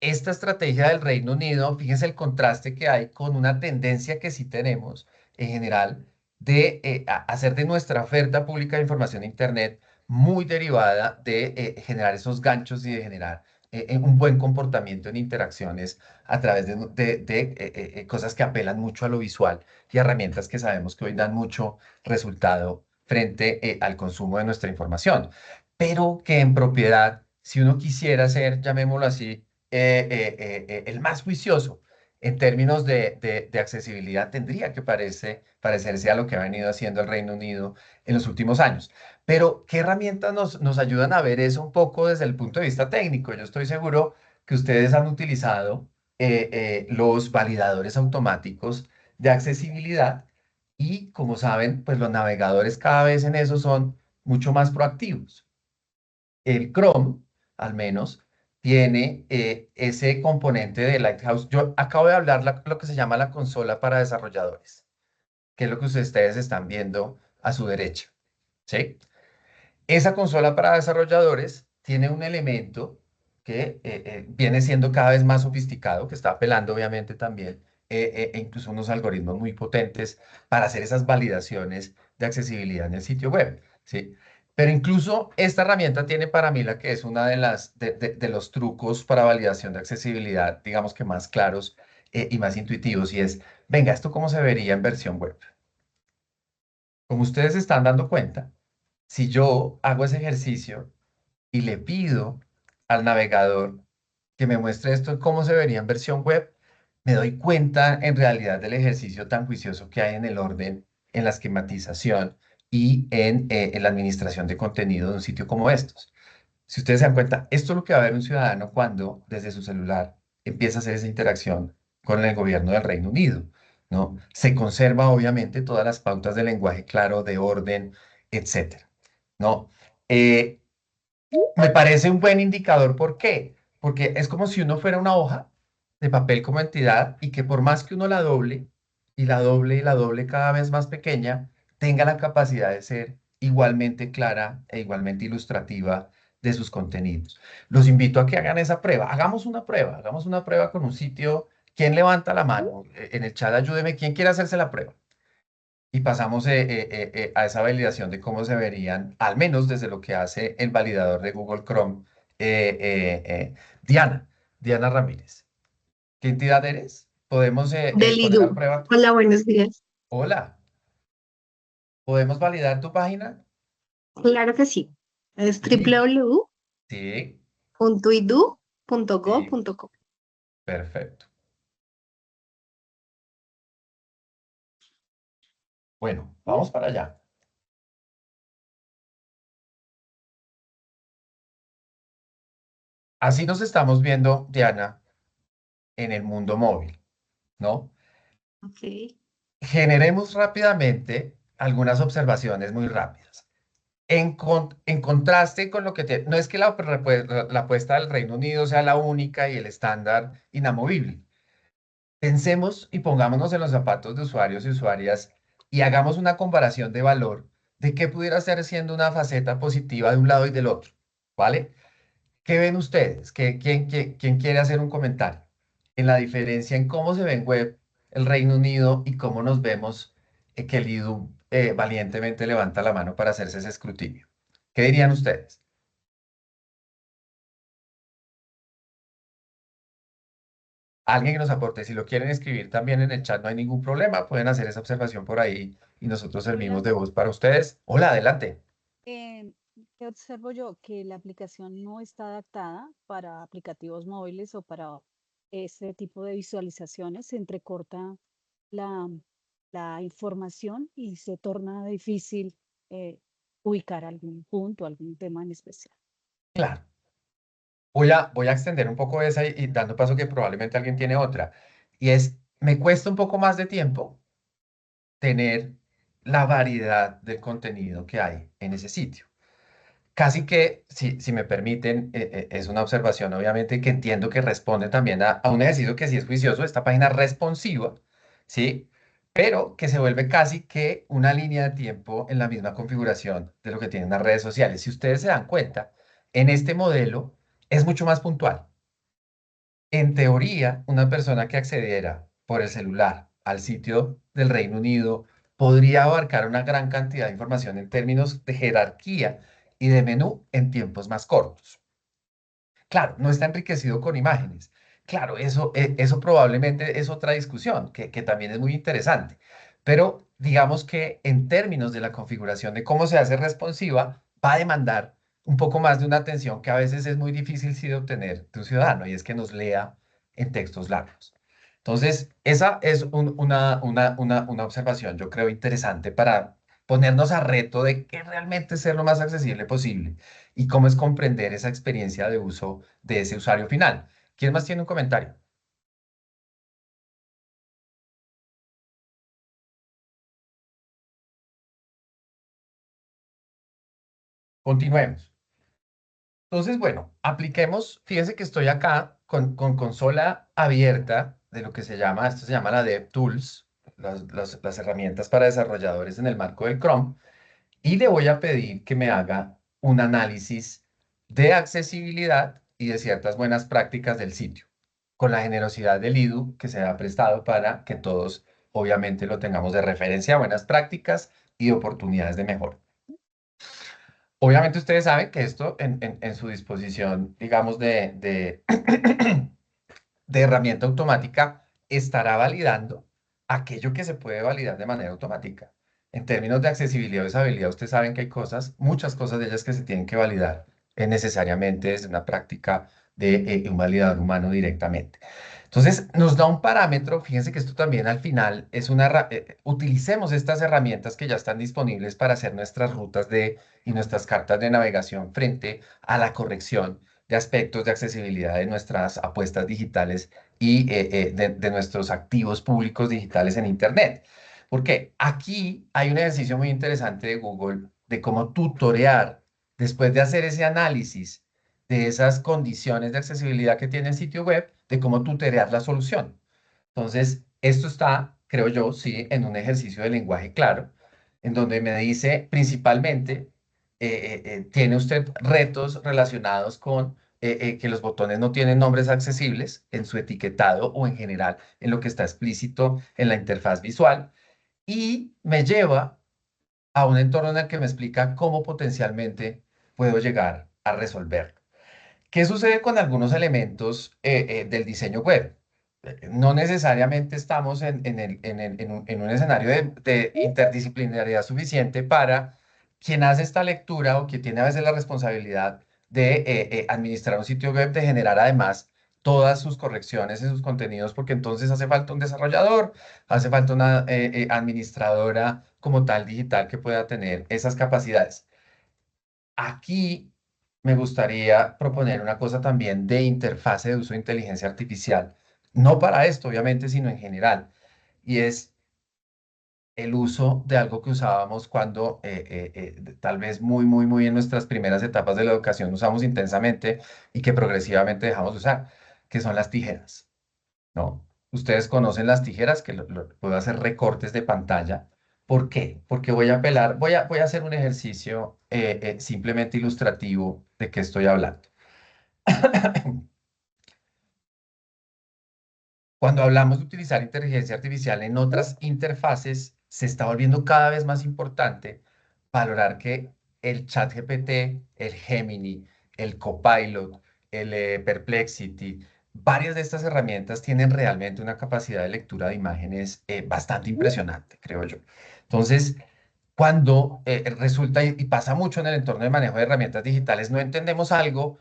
esta estrategia del Reino Unido, fíjense el contraste que hay con una tendencia que sí tenemos en general de hacer de nuestra oferta pública de información en Internet muy derivada de generar esos ganchos y de generar un buen comportamiento en interacciones a través de cosas que apelan mucho a lo visual y herramientas que sabemos que hoy dan mucho resultado frente al consumo de nuestra información, pero que en propiedad, si uno quisiera ser, llamémoslo así, el más juicioso en términos de accesibilidad tendría que parecerse a lo que ha venido haciendo el Reino Unido en los últimos años. Pero, ¿qué herramientas nos ayudan a ver eso un poco desde el punto de vista técnico? Yo estoy seguro que ustedes han utilizado los validadores automáticos de accesibilidad y, como saben, pues los navegadores cada vez en eso son mucho más proactivos. El Chrome, al menos, tiene ese componente de Lighthouse. Yo acabo de hablar lo que se llama la consola para desarrolladores, que es lo que ustedes están viendo a su derecha, ¿sí? Esa consola para desarrolladores tiene un elemento que viene siendo cada vez más sofisticado, que está apelando obviamente también, e incluso unos algoritmos muy potentes para hacer esas validaciones de accesibilidad en el sitio web, ¿sí? Pero incluso esta herramienta tiene para mí la que es una de los trucos para validación de accesibilidad, digamos que más claros y más intuitivos, y es, venga, ¿esto cómo se vería en versión web? Como ustedes se están dando cuenta, si yo hago ese ejercicio y le pido al navegador que me muestre esto en cómo se vería en versión web, me doy cuenta en realidad del ejercicio tan juicioso que hay en el orden, en la esquematización y en la administración de contenido de un sitio como estos. Si ustedes se dan cuenta, esto es lo que va a ver un ciudadano cuando desde su celular empieza a hacer esa interacción con el gobierno del Reino Unido, ¿no? Se conserva obviamente todas las pautas de lenguaje claro, de orden, etcétera, ¿no? Eh, Me parece un buen indicador, ¿por qué? Porque es como si uno fuera una hoja de papel como entidad y que por más que uno la doble y la doble y la doble cada vez más pequeña, tenga la capacidad de ser igualmente clara e igualmente ilustrativa de sus contenidos. Los invito a que hagan esa prueba. Hagamos una prueba con un sitio. ¿Quién levanta la mano? En el chat ayúdeme. ¿Quién quiere hacerse la prueba? Y pasamos a esa validación de cómo se verían, al menos desde lo que hace el validador de Google Chrome, eh, eh, eh, Diana, Diana Ramírez. ¿Qué entidad eres? ¿Podemos Del poner a IDU. prueba? Hola, buenos días. Hola, ¿podemos validar tu página? Claro que sí. Es Sí, www.idu.gov.co. sí, sí, perfecto. Bueno, vamos para allá. Así nos estamos viendo, Diana, en el mundo móvil, ¿no? Ok. Generemos rápidamente algunas observaciones muy rápidas. En contraste con lo que no es que la apuesta del Reino Unido sea la única y el estándar inamovible. Pensemos y pongámonos en los zapatos de usuarios y usuarias y hagamos una comparación de valor de qué pudiera estar siendo una faceta positiva de un lado y del otro, ¿vale? ¿Qué ven ustedes? ¿Quién quiere hacer un comentario en la diferencia en cómo se ve en web el Reino Unido y cómo nos vemos que el IDU valientemente levanta la mano para hacerse ese escrutinio? ¿Qué dirían ustedes? Alguien que nos aporte, si lo quieren escribir también en el chat, no hay ningún problema, pueden hacer esa observación por ahí y nosotros servimos Hola, de voz para ustedes. Hola, adelante. em, ¿qué observo yo? Que la aplicación no está adaptada para aplicativos móviles o para este tipo de visualizaciones. Se entrecorta la, la información y se torna difícil eh, ubicar algún punto, algún tema en especial. Claro, voy a extender un poco esa y dando paso que probablemente alguien tiene otra. Y es, me cuesta un poco más de tiempo tener la variedad del contenido que hay en ese sitio. Casi que, si me permiten, es una observación obviamente que entiendo que responde también a un ejercicio que sí es juicioso, esta página responsiva, ¿sí? Pero que se vuelve casi que una línea de tiempo en la misma configuración de lo que tienen las redes sociales. Si ustedes se dan cuenta, en este modelo es mucho más puntual. En teoría, una persona que accediera por el celular al sitio del Reino Unido podría abarcar una gran cantidad de información en términos de jerarquía y de menú en tiempos más cortos. Claro, no está enriquecido con imágenes. Claro, eso probablemente es otra discusión que también es muy interesante. Pero digamos que en términos de la configuración de cómo se hace responsiva, va a demandar un poco más de una atención que a veces es muy difícil sí de obtener de un ciudadano y es que nos lea en textos largos. Entonces, esa es una observación, yo creo, interesante para ponernos a reto de que realmente ser lo más accesible posible y cómo es comprender esa experiencia de uso de ese usuario final. ¿Quién más tiene un comentario? Continuemos. Entonces, bueno, apliquemos, fíjense que estoy acá con consola abierta de lo que se llama, esto se llama la DevTools, las herramientas para desarrolladores en el marco del Chrome, y le voy a pedir que me haga un análisis de accesibilidad y de ciertas buenas prácticas del sitio, con la generosidad del IDU que se ha prestado para que todos, obviamente, lo tengamos de referencia, buenas prácticas y oportunidades de mejora. Obviamente ustedes saben que esto en su disposición, digamos, de herramienta automática estará validando aquello que se puede validar de manera automática. En términos de accesibilidad y usabilidad, ustedes saben que hay cosas, muchas cosas de ellas que se tienen que validar necesariamente desde una práctica de un validador humano directamente. Entonces, nos da un parámetro, fíjense que esto también al final es utilicemos estas herramientas que ya están disponibles para hacer nuestras rutas y nuestras cartas de navegación frente a la corrección de aspectos de accesibilidad de nuestras apuestas digitales y de nuestros activos públicos digitales en Internet. Porque aquí hay un ejercicio muy interesante de Google de cómo tutorear, después de hacer ese análisis de esas condiciones de accesibilidad que tiene el sitio web, de cómo tutorear la solución. Entonces, esto está, creo yo, sí, en un ejercicio de lenguaje claro, en donde me dice principalmente, tiene usted retos relacionados con que los botones no tienen nombres accesibles en su etiquetado o en general en lo que está explícito en la interfaz visual y me lleva a un entorno en el que me explica cómo potencialmente puedo llegar a resolverlo. ¿Qué sucede con algunos elementos del diseño web? No necesariamente estamos en un escenario de interdisciplinariedad suficiente para quien hace esta lectura o quien tiene a veces la responsabilidad de administrar un sitio web, de generar además todas sus correcciones en sus contenidos, porque entonces hace falta un desarrollador, hace falta una administradora como tal digital que pueda tener esas capacidades. Aquí me gustaría proponer una cosa también de interfase de uso de inteligencia artificial. No para esto, obviamente, sino en general. Y es el uso de algo que usábamos cuando tal vez muy en nuestras primeras etapas de la educación usamos intensamente y que progresivamente dejamos de usar, que son las tijeras, ¿no? Ustedes conocen las tijeras, que puedo hacer recortes de pantalla. ¿Por qué? Porque voy a apelar, voy a hacer un ejercicio simplemente ilustrativo de qué estoy hablando. Cuando hablamos de utilizar inteligencia artificial en otras interfaces, se está volviendo cada vez más importante valorar que el ChatGPT, el Gemini, el Copilot, el Perplexity, varias de estas herramientas tienen realmente una capacidad de lectura de imágenes bastante impresionante, creo yo. Entonces, cuando resulta, y pasa mucho en el entorno de manejo de herramientas digitales, no entendemos algo,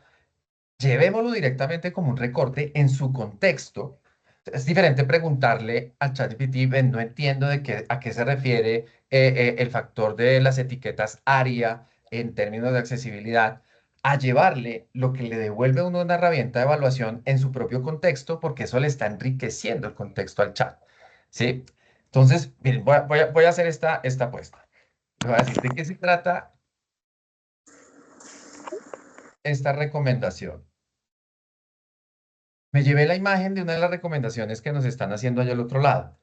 llevémoslo directamente como un recorte en su contexto. Es diferente preguntarle al ChatGPT, "Ven, no entiendo a qué se refiere el factor de las etiquetas ARIA en términos de accesibilidad", a llevarle lo que le devuelve a uno una herramienta de evaluación en su propio contexto, porque eso le está enriqueciendo el contexto al chat. ¿Sí? Entonces, miren, voy a hacer esta apuesta. Le voy a decir, ¿de qué se trata esta recomendación? Me llevé la imagen de una de las recomendaciones que nos están haciendo allá al otro lado.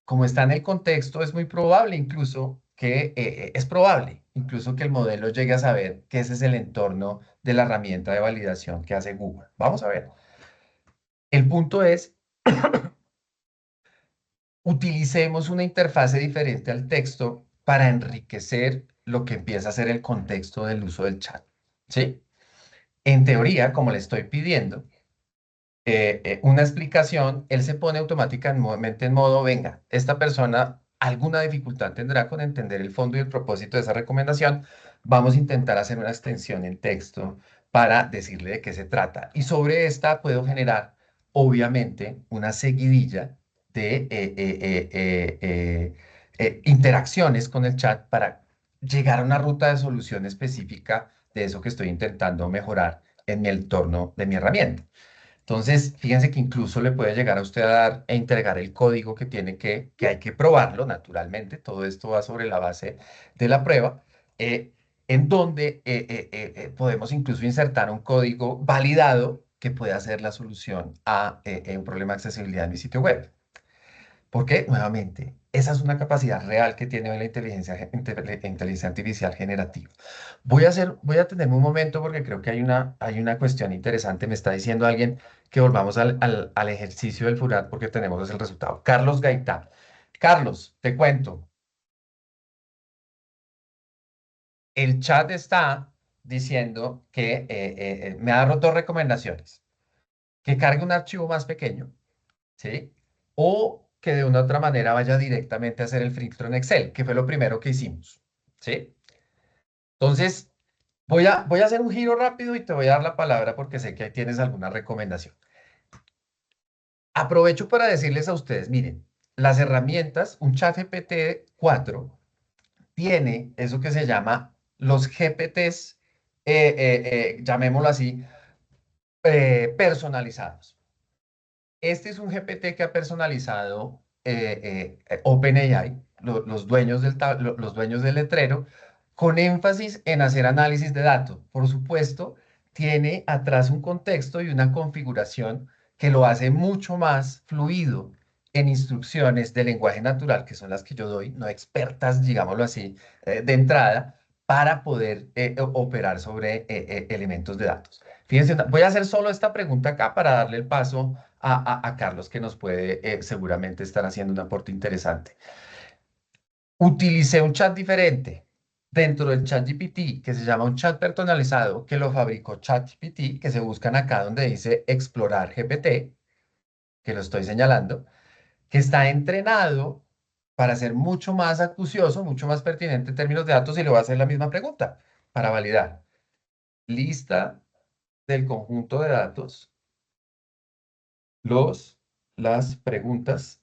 Como está en el contexto, es muy probable incluso es probable incluso que el modelo llegue a saber que ese es el entorno de la herramienta de validación que hace Google. Vamos a ver. El punto es, utilicemos una interfase diferente al texto para enriquecer lo que empieza a ser el contexto del uso del chat. ¿Sí? En teoría, como le estoy pidiendo, una explicación, él se pone automáticamente en modo, venga, esta persona alguna dificultad tendrá con entender el fondo y el propósito de esa recomendación. Vamos a intentar hacer una extensión en texto para decirle de qué se trata. Y sobre esta puedo generar, obviamente, una seguidilla de interacciones con el chat para llegar a una ruta de solución específica de eso que estoy intentando mejorar en mi entorno de mi herramienta. Entonces, fíjense que incluso le puede llegar a usted a dar e entregar el código que hay que probarlo, naturalmente. Todo esto va sobre la base de la prueba, eh, en donde podemos incluso insertar un código validado que pueda ser la solución a un problema de accesibilidad en mi sitio web. Porque, nuevamente, esa es una capacidad real que tiene hoy la inteligencia artificial generativa. Voy a tenerme un momento porque creo que hay una cuestión interesante. Me está diciendo alguien que volvamos al ejercicio del FURAT porque tenemos el resultado. Carlos Gaitán. Carlos, te cuento. El chat está diciendo que me ha dado dos recomendaciones. Que cargue un archivo más pequeño, ¿sí? O que de una otra manera vaya directamente a hacer el filtro en Excel, que fue lo primero que hicimos, ¿sí? Entonces, voy a hacer un giro rápido y te voy a dar la palabra porque sé que ahí tienes alguna recomendación. Aprovecho para decirles a ustedes, miren, las herramientas, un chat GPT-4 tiene eso que se llama los GPTs, llamémoslo así, personalizados. Este es un GPT que ha personalizado OpenAI, los dueños los dueños del letrero, con énfasis en hacer análisis de datos. Por supuesto, tiene atrás un contexto y una configuración que lo hace mucho más fluido en instrucciones de lenguaje natural, que son las que yo doy, no expertas, digámoslo así, de entrada, para poder operar sobre elementos de datos. Fíjense, voy a hacer solo esta pregunta acá para darle el paso a Carlos, que nos puede seguramente estar haciendo un aporte interesante. Utilicé un chat diferente dentro del chat GPT, que se llama un chat personalizado, que lo fabricó ChatGPT, que se buscan acá donde dice explorar GPT, que lo estoy señalando, que está entrenado para ser mucho más acucioso, mucho más pertinente en términos de datos, y le voy a hacer la misma pregunta para validar. Lista del conjunto de datos, las preguntas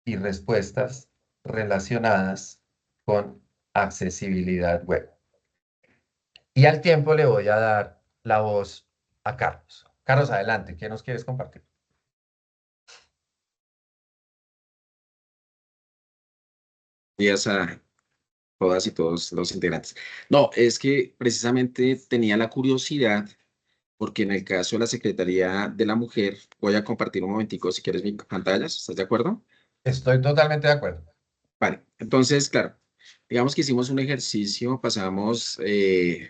y respuestas relacionadas con accesibilidad web. Y al tiempo le voy a dar la voz a Carlos. Carlos, adelante, ¿qué nos quieres compartir? Días a todas y todos los integrantes. No, es que precisamente tenía la curiosidad, porque en el caso de la Secretaría de la Mujer, voy a compartir un momentico si quieres mi pantalla, ¿estás de acuerdo? Estoy totalmente de acuerdo. Vale, entonces, claro, digamos que hicimos un ejercicio, pasamos del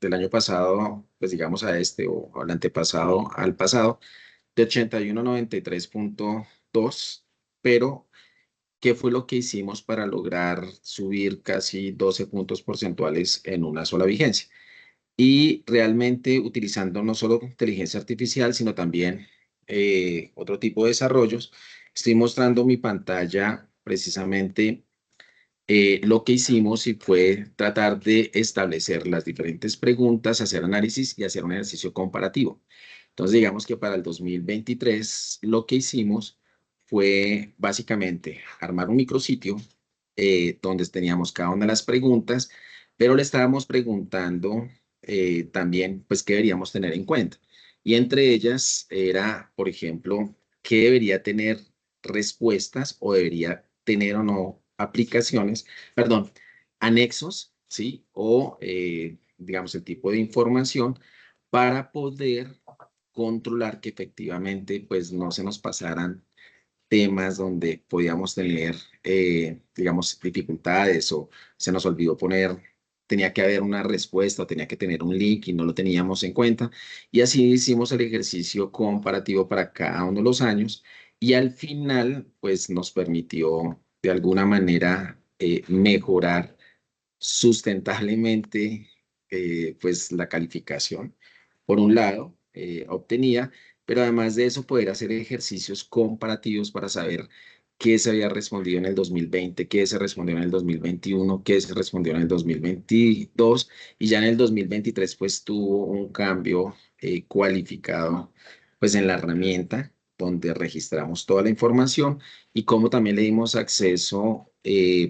año pasado, pues digamos a este o al antepasado al pasado, de 81 a 93,2, pero ¿qué fue lo que hicimos para lograr subir casi 12 puntos porcentuales en una sola vigencia? Y realmente utilizando no solo inteligencia artificial, sino también otro tipo de desarrollos. Estoy mostrando mi pantalla precisamente lo que hicimos y fue tratar de establecer las diferentes preguntas, hacer análisis y hacer un ejercicio comparativo. Entonces, digamos que para el 2023 lo que hicimos fue básicamente armar un micrositio donde teníamos cada una de las preguntas, pero le estábamos preguntando también, pues, qué deberíamos tener en cuenta. Y entre ellas era, por ejemplo, qué debería tener respuestas o debería tener o no aplicaciones, perdón, anexos, ¿sí? O, digamos, el tipo de información para poder controlar que efectivamente, pues, no se nos pasaran temas donde podíamos tener, digamos, dificultades o se nos olvidó poner, tenía que haber una respuesta o tenía que tener un link y no lo teníamos en cuenta. Y así hicimos el ejercicio comparativo para cada uno de los años y al final, pues nos permitió de alguna manera mejorar sustentablemente pues la calificación. Por un lado, obtenía, pero además de eso poder hacer ejercicios comparativos para saber qué se había respondido en el 2020, qué se respondió en el 2021, qué se respondió en el 2022 y ya en el 2023 pues tuvo un cambio cualificado pues en la herramienta donde registramos toda la información y cómo también le dimos acceso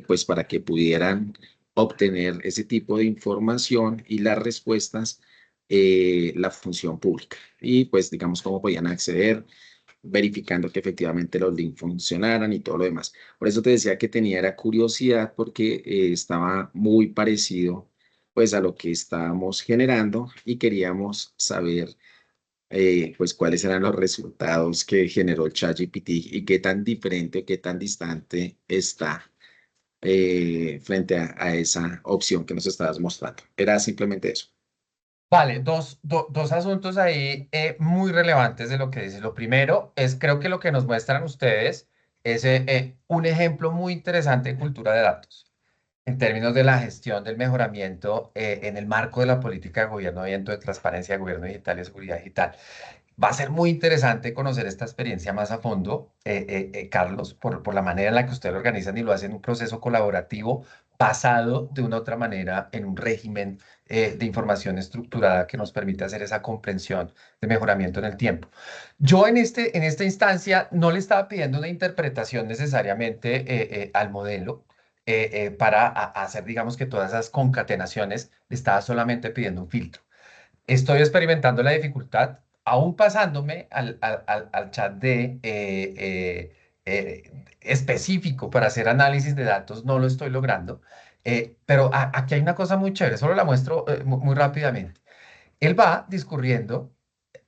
pues para que pudieran obtener ese tipo de información y las respuestas, la función pública. Y pues digamos cómo podían acceder, verificando que efectivamente los links funcionaran y todo lo demás. Por eso te decía que tenía era curiosidad porque estaba muy parecido pues a lo que estábamos generando y queríamos saber pues cuáles eran los resultados que generó ChatGPT y qué tan diferente, qué tan distante está frente a esa opción que nos estabas mostrando. Era simplemente eso. Vale, dos asuntos ahí muy relevantes de lo que dices. Lo primero es, creo que lo que nos muestran ustedes es un ejemplo muy interesante de cultura de datos en términos de la gestión del mejoramiento en el marco de la política de gobierno, dentro de transparencia de gobierno digital y seguridad digital. Va a ser muy interesante conocer esta experiencia más a fondo, Carlos, por la manera en la que ustedes lo organizan y lo hacen en un proceso colaborativo basado de una otra manera en un régimen de información estructurada que nos permite hacer esa comprensión de mejoramiento en el tiempo. Yo en esta instancia no le estaba pidiendo una interpretación necesariamente al modelo para hacer, digamos que todas esas concatenaciones, le estaba solamente pidiendo un filtro. Estoy experimentando la dificultad, aún pasándome al chat de específico para hacer análisis de datos, no lo estoy logrando. Pero aquí hay una cosa muy chévere, solo la muestro muy rápidamente. Él va discurriendo,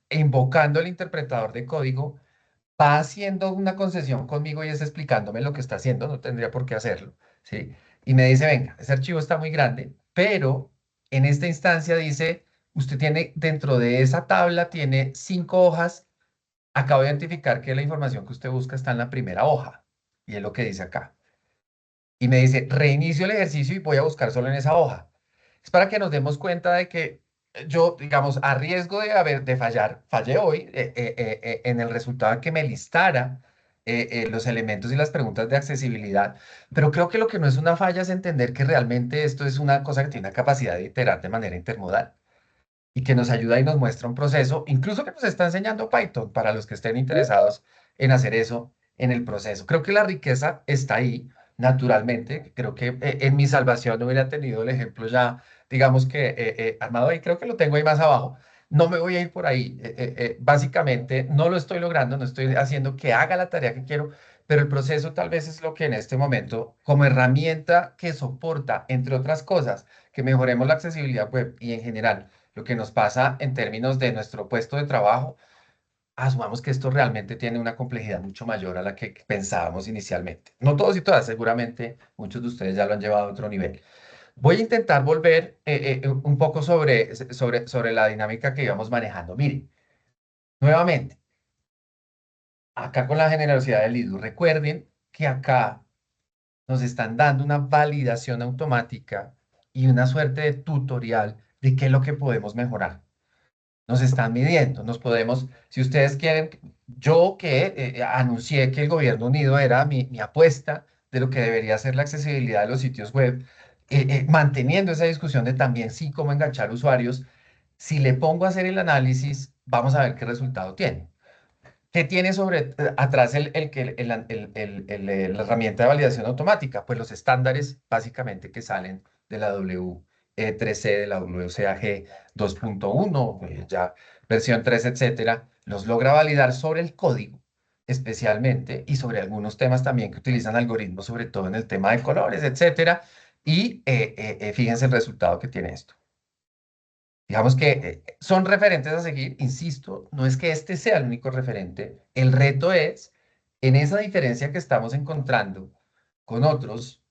invocando el interpretador de código, va haciendo una concesión conmigo y es explicándome lo que está haciendo, no tendría por qué hacerlo, ¿sí? Y me dice, venga, ese archivo está muy grande, pero en esta instancia dice, usted tiene dentro de esa tabla, tiene 5 hojas, acabo de identificar que la información que usted busca está en la primera hoja, y es lo que dice acá. Y me dice, reinicio el ejercicio y voy a buscar solo en esa hoja. Es para que nos demos cuenta de que yo, digamos, a riesgo de fallar, fallé hoy en el resultado que me listara los elementos y las preguntas de accesibilidad, pero creo que lo que no es una falla es entender que realmente esto es una cosa que tiene la capacidad de iterar de manera intermodal y que nos ayuda y nos muestra un proceso, incluso que nos está enseñando Python para los que estén interesados en hacer eso en el proceso. Creo que la riqueza está ahí, naturalmente. Creo que en mi salvación no hubiera tenido el ejemplo ya digamos que armado ahí, creo que lo tengo ahí más abajo. No me voy a ir por ahí. Básicamente no lo estoy logrando, no estoy haciendo que haga la tarea que quiero, pero el proceso tal vez es lo que en este momento, como herramienta que soporta, entre otras cosas, que mejoremos la accesibilidad web y en general lo que nos pasa en términos de nuestro puesto de trabajo, asumamos que esto realmente tiene una complejidad mucho mayor a la que pensábamos inicialmente. No todos y todas, seguramente muchos de ustedes ya lo han llevado a otro nivel. Voy a intentar volver un poco sobre la dinámica que íbamos manejando. Miren, nuevamente, acá con la generosidad del IDU, recuerden que acá nos están dando una validación automática y una suerte de tutorial de qué es lo que podemos mejorar. Nos están midiendo, nos podemos, si ustedes quieren, yo que anuncié que el Gobierno Unido era mi apuesta de lo que debería ser la accesibilidad de los sitios web, manteniendo esa discusión de también sí cómo enganchar usuarios, si le pongo a hacer el análisis, vamos a ver qué resultado tiene. ¿Qué tiene sobre atrás la herramienta de validación automática? Pues los estándares básicamente que salen de la W3C, de la WCAG 2.1, ya versión 3, etcétera, los logra validar sobre el código especialmente y sobre algunos temas también que utilizan algoritmos, sobre todo en el tema de colores, etcétera. Y fíjense el resultado que tiene esto. Digamos que son referentes a seguir, insisto, no es que este sea el único referente, el reto es en esa diferencia que estamos encontrando con otros,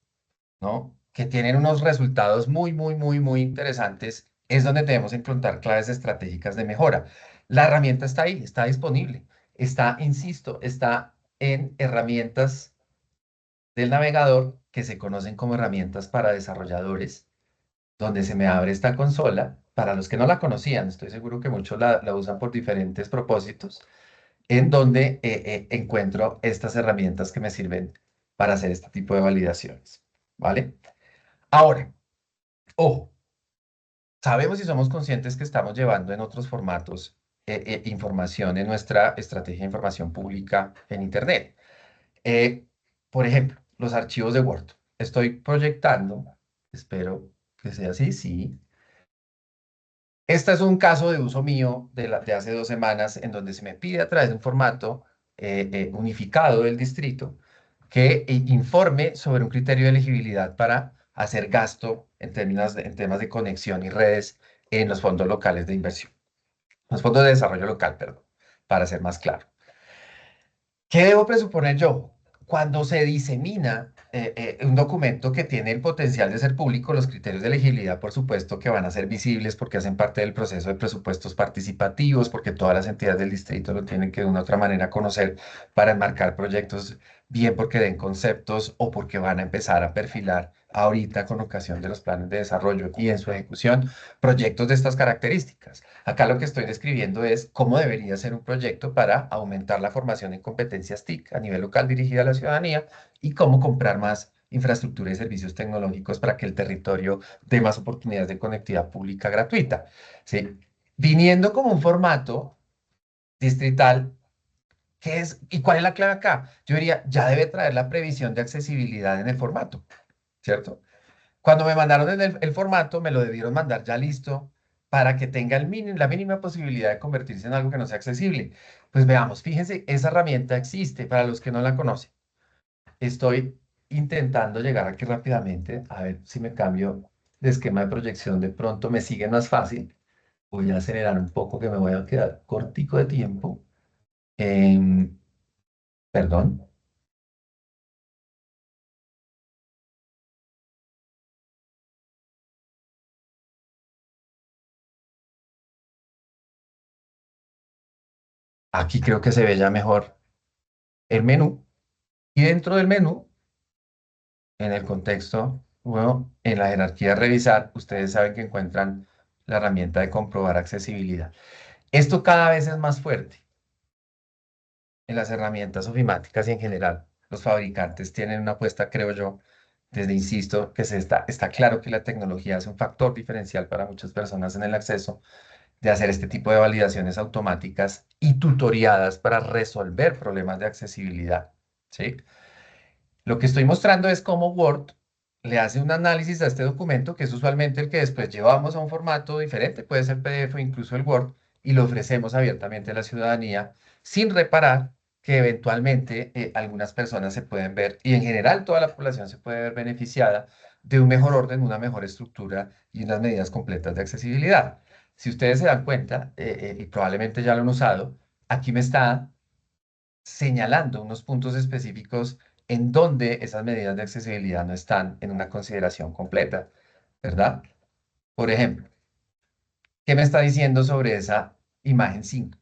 ¿no? Que tienen unos resultados muy interesantes, es donde debemos encontrar claves estratégicas de mejora. La herramienta está ahí, está disponible, está, insisto, está en herramientas del navegador que se conocen como herramientas para desarrolladores donde se me abre esta consola. Para los que no la conocían, estoy seguro que muchos la usan por diferentes propósitos, en donde encuentro estas herramientas que me sirven para hacer este tipo de validaciones. ¿Vale? Ahora, ojo, sabemos y somos conscientes que estamos llevando en otros formatos información en nuestra estrategia de información pública en Internet. Eh, por ejemplo, los archivos de Word. Estoy proyectando, espero que sea así, sí. Este es un caso de uso mío de hace 2 semanas en donde se me pide a través de un formato unificado del distrito que informe sobre un criterio de elegibilidad para hacer gasto en temas de conexión y redes en los fondos locales de inversión, los fondos de desarrollo local, perdón, para ser más claro. ¿Qué debo presuponer yo? Cuando se disemina un documento que tiene el potencial de ser público, los criterios de elegibilidad, por supuesto, que van a ser visibles porque hacen parte del proceso de presupuestos participativos, porque todas las entidades del distrito lo tienen que de una u otra manera conocer para enmarcar proyectos, bien porque den conceptos o porque van a empezar a perfilar ahorita con ocasión de los planes de desarrollo y en su ejecución proyectos de estas características. Acá lo que estoy describiendo es cómo debería ser un proyecto para aumentar la formación en competencias TIC a nivel local dirigida a la ciudadanía y cómo comprar más infraestructura y servicios tecnológicos para que el territorio dé más oportunidades de conectividad pública gratuita. ¿Sí? Viniendo como un formato distrital, ¿qué es? ¿Y cuál es la clave acá? Yo diría, ya debe traer la previsión de accesibilidad en el formato, ¿cierto? Cuando me mandaron el formato, me lo debieron mandar ya listo para que tenga la mínima posibilidad de convertirse en algo que no sea accesible. Pues veamos, fíjense, esa herramienta existe para los que no la conocen. Estoy intentando llegar aquí rápidamente, a ver si me cambio de esquema de proyección, de pronto me sigue más fácil. Voy a acelerar un poco que me voy a quedar cortico de tiempo. Em, Perdón. Aquí creo que se ve ya mejor el menú. Y dentro del menú en el contexto, bueno, en la jerarquía de revisar, ustedes saben que encuentran la herramienta de comprobar accesibilidad. Esto cada vez es más fuerte en las herramientas ofimáticas y en general. Los fabricantes tienen una apuesta, creo yo, desde, insisto, que está claro que la tecnología es un factor diferencial para muchas personas en el acceso de hacer este tipo de validaciones automáticas y tutoriadas para resolver problemas de accesibilidad, ¿sí? Lo que estoy mostrando es cómo Word, le hace un análisis a este documento, que es usualmente el que después llevamos a un formato diferente, puede ser PDF o incluso el Word, y lo ofrecemos abiertamente a la ciudadanía, sin reparar que eventualmente algunas personas se pueden ver, y en general toda la población se puede ver beneficiada de un mejor orden, una mejor estructura y unas medidas completas de accesibilidad. Si ustedes se dan cuenta, y probablemente ya lo han usado, aquí me está señalando unos puntos específicos en donde esas medidas de accesibilidad no están en una consideración completa, ¿verdad? Por ejemplo, ¿qué me está diciendo sobre esa imagen 5?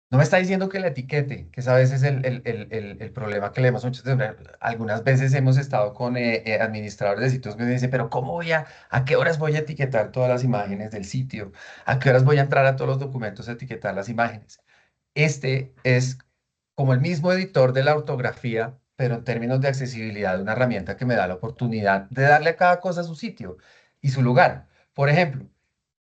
No me está diciendo que la etiquete, que es a veces el problema que leemos muchas veces. Algunas veces hemos estado con administradores de sitios que me dicen, pero ¿cómo a qué horas voy a etiquetar todas las imágenes del sitio? ¿A qué horas voy a entrar a todos los documentos a etiquetar las imágenes? Este es como el mismo editor de la ortografía, pero en términos de accesibilidad, una herramienta que me da la oportunidad de darle a cada cosa su sitio y su lugar. Por ejemplo,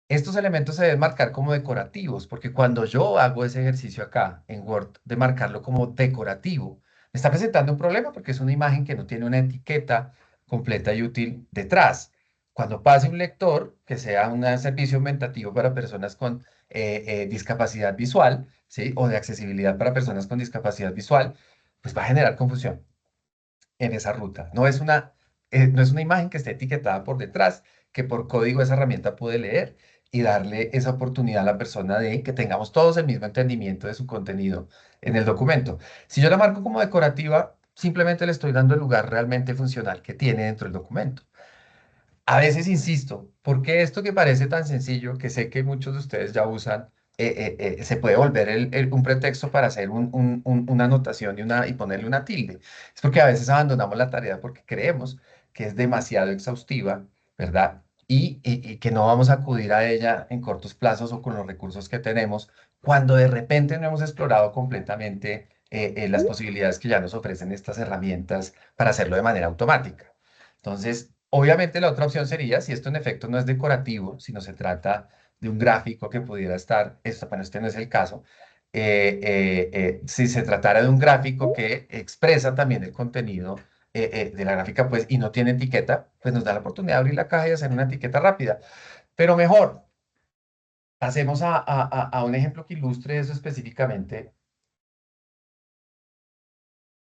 estos elementos se deben marcar como decorativos, porque cuando yo hago ese ejercicio acá en Word de marcarlo como decorativo, me está presentando un problema porque es una imagen que no tiene una etiqueta completa y útil detrás. Cuando pase un lector, que sea un servicio aumentativo para personas con discapacidad visual, ¿sí? O de accesibilidad para personas con discapacidad visual, pues va a generar confusión en esa ruta. No es una imagen que esté etiquetada por detrás, que por código esa herramienta puede leer y darle esa oportunidad a la persona de que tengamos todos el mismo entendimiento de su contenido en el documento. Si yo la marco como decorativa, simplemente le estoy dando el lugar realmente funcional que tiene dentro del documento. A veces insisto, porque esto que parece tan sencillo, que sé que muchos de ustedes ya usan, se puede volver un pretexto para hacer una anotación y ponerle una tilde. Es porque a veces abandonamos la tarea porque creemos que es demasiado exhaustiva, ¿verdad? Y que no vamos a acudir a ella en cortos plazos o con los recursos que tenemos, cuando de repente no hemos explorado completamente las posibilidades que ya nos ofrecen estas herramientas para hacerlo de manera automática. Entonces, obviamente la otra opción sería, si esto en efecto no es decorativo, sino se trata de un gráfico que pudiera estar, bueno, este no es el caso, si se tratara de un gráfico que expresa también el contenido de la gráfica, pues, y no tiene etiqueta, pues nos da la oportunidad de abrir la caja y hacer una etiqueta rápida. Pero mejor, pasemos a un ejemplo que ilustre eso específicamente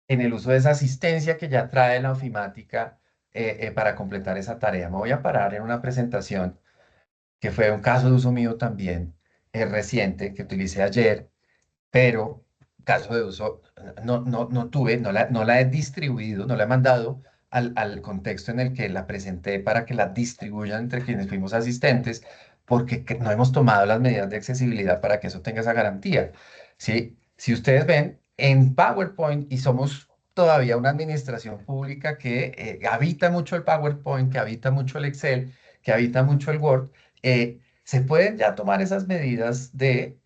en el uso de esa asistencia que ya trae la ofimática para completar esa tarea. Me voy a parar en una presentación que fue un caso de uso mío también reciente, que utilicé ayer, pero caso de uso no tuve, no la he distribuido, no la he mandado al contexto en el que la presenté para que la distribuyan entre quienes fuimos asistentes, porque no hemos tomado las medidas de accesibilidad para que eso tenga esa garantía. ¿Sí? Si ustedes ven, en PowerPoint, y somos todavía una administración pública que habita mucho el PowerPoint, que habita mucho el Excel, que habita mucho el Word, se pueden ya tomar esas medidas de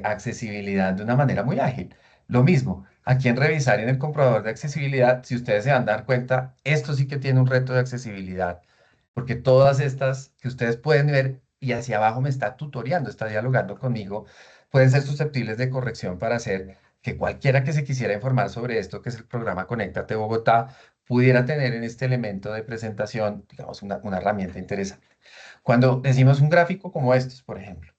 accesibilidad de una manera muy ágil. Lo mismo, aquí en revisar en el comprobador de accesibilidad, si ustedes se van a dar cuenta, esto sí que tiene un reto de accesibilidad, porque todas estas que ustedes pueden ver y hacia abajo me está tutoreando, está dialogando conmigo, pueden ser susceptibles de corrección para hacer que cualquiera que se quisiera informar sobre esto, que es el programa Conéctate Bogotá, pudiera tener en este elemento de presentación, digamos, una herramienta interesante. Cuando decimos un gráfico como estos, por ejemplo,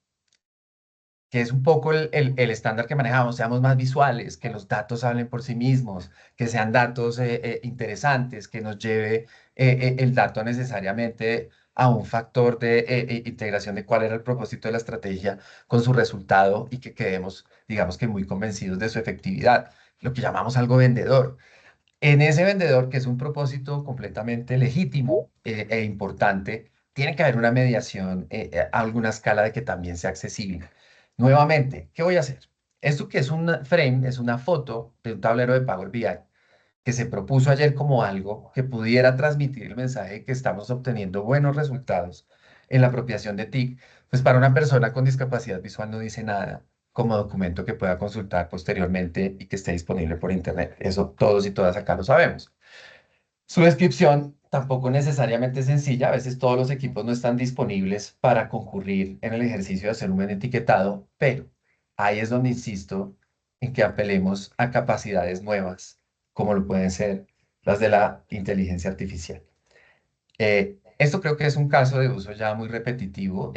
que es un poco el estándar que manejamos, seamos más visuales, que los datos hablen por sí mismos, que sean datos interesantes, que nos lleve el dato necesariamente a un factor de integración de cuál era el propósito de la estrategia con su resultado y que quedemos, digamos que muy convencidos de su efectividad, lo que llamamos algo vendedor. En ese vendedor, que es un propósito completamente legítimo e importante, tiene que haber una mediación a alguna escala de que también sea accesible. Nuevamente, ¿qué voy a hacer? Esto que es un frame, es una foto de un tablero de Power BI que se propuso ayer como algo que pudiera transmitir el mensaje de que estamos obteniendo buenos resultados en la apropiación de TIC, pues para una persona con discapacidad visual no dice nada como documento que pueda consultar posteriormente y que esté disponible por internet. Eso todos y todas acá lo sabemos. Su descripción tampoco necesariamente es sencilla, a veces todos los equipos no están disponibles para concurrir en el ejercicio de hacer un buen etiquetado, pero ahí es donde insisto en que apelemos a capacidades nuevas, como lo pueden ser las de la inteligencia artificial. Esto creo que es un caso de uso ya muy repetitivo,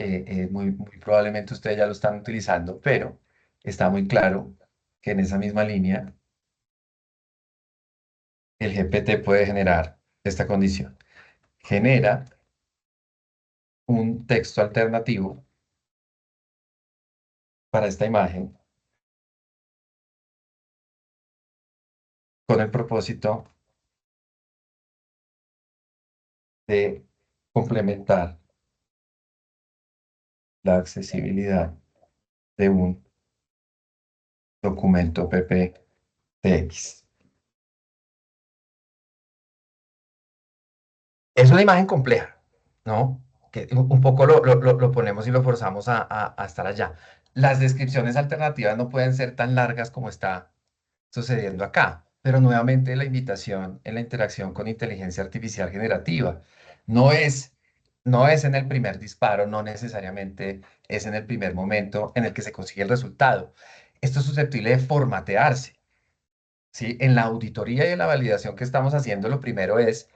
muy probablemente ustedes ya lo están utilizando, pero está muy claro que en esa misma línea el GPT puede generar esta condición. Genera un texto alternativo para esta imagen con el propósito de complementar la accesibilidad de un documento PPTX. Es una imagen compleja, ¿no? Que un poco lo ponemos y lo forzamos a estar allá. Las descripciones alternativas no pueden ser tan largas como está sucediendo acá, pero nuevamente la invitación en la interacción con inteligencia artificial generativa no es, no es en el primer disparo, no necesariamente es en el primer momento en el que se consigue el resultado. Esto es susceptible de formatearse, ¿sí? En la auditoría y en la validación que estamos haciendo, lo primero es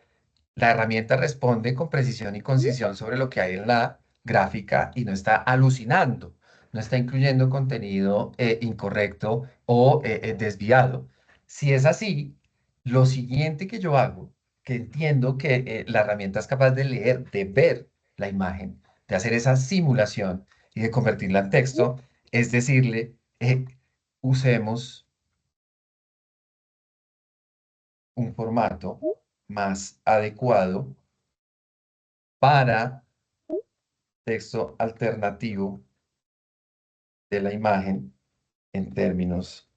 la herramienta responde con precisión y concisión sobre lo que hay en la gráfica y no está alucinando, no está incluyendo contenido incorrecto o desviado. Si es así, lo siguiente que yo hago, que entiendo que la herramienta es capaz de leer, de ver la imagen, de hacer esa simulación y de convertirla en texto, es decirle, usemos un formato más adecuado para texto alternativo de la imagen en términos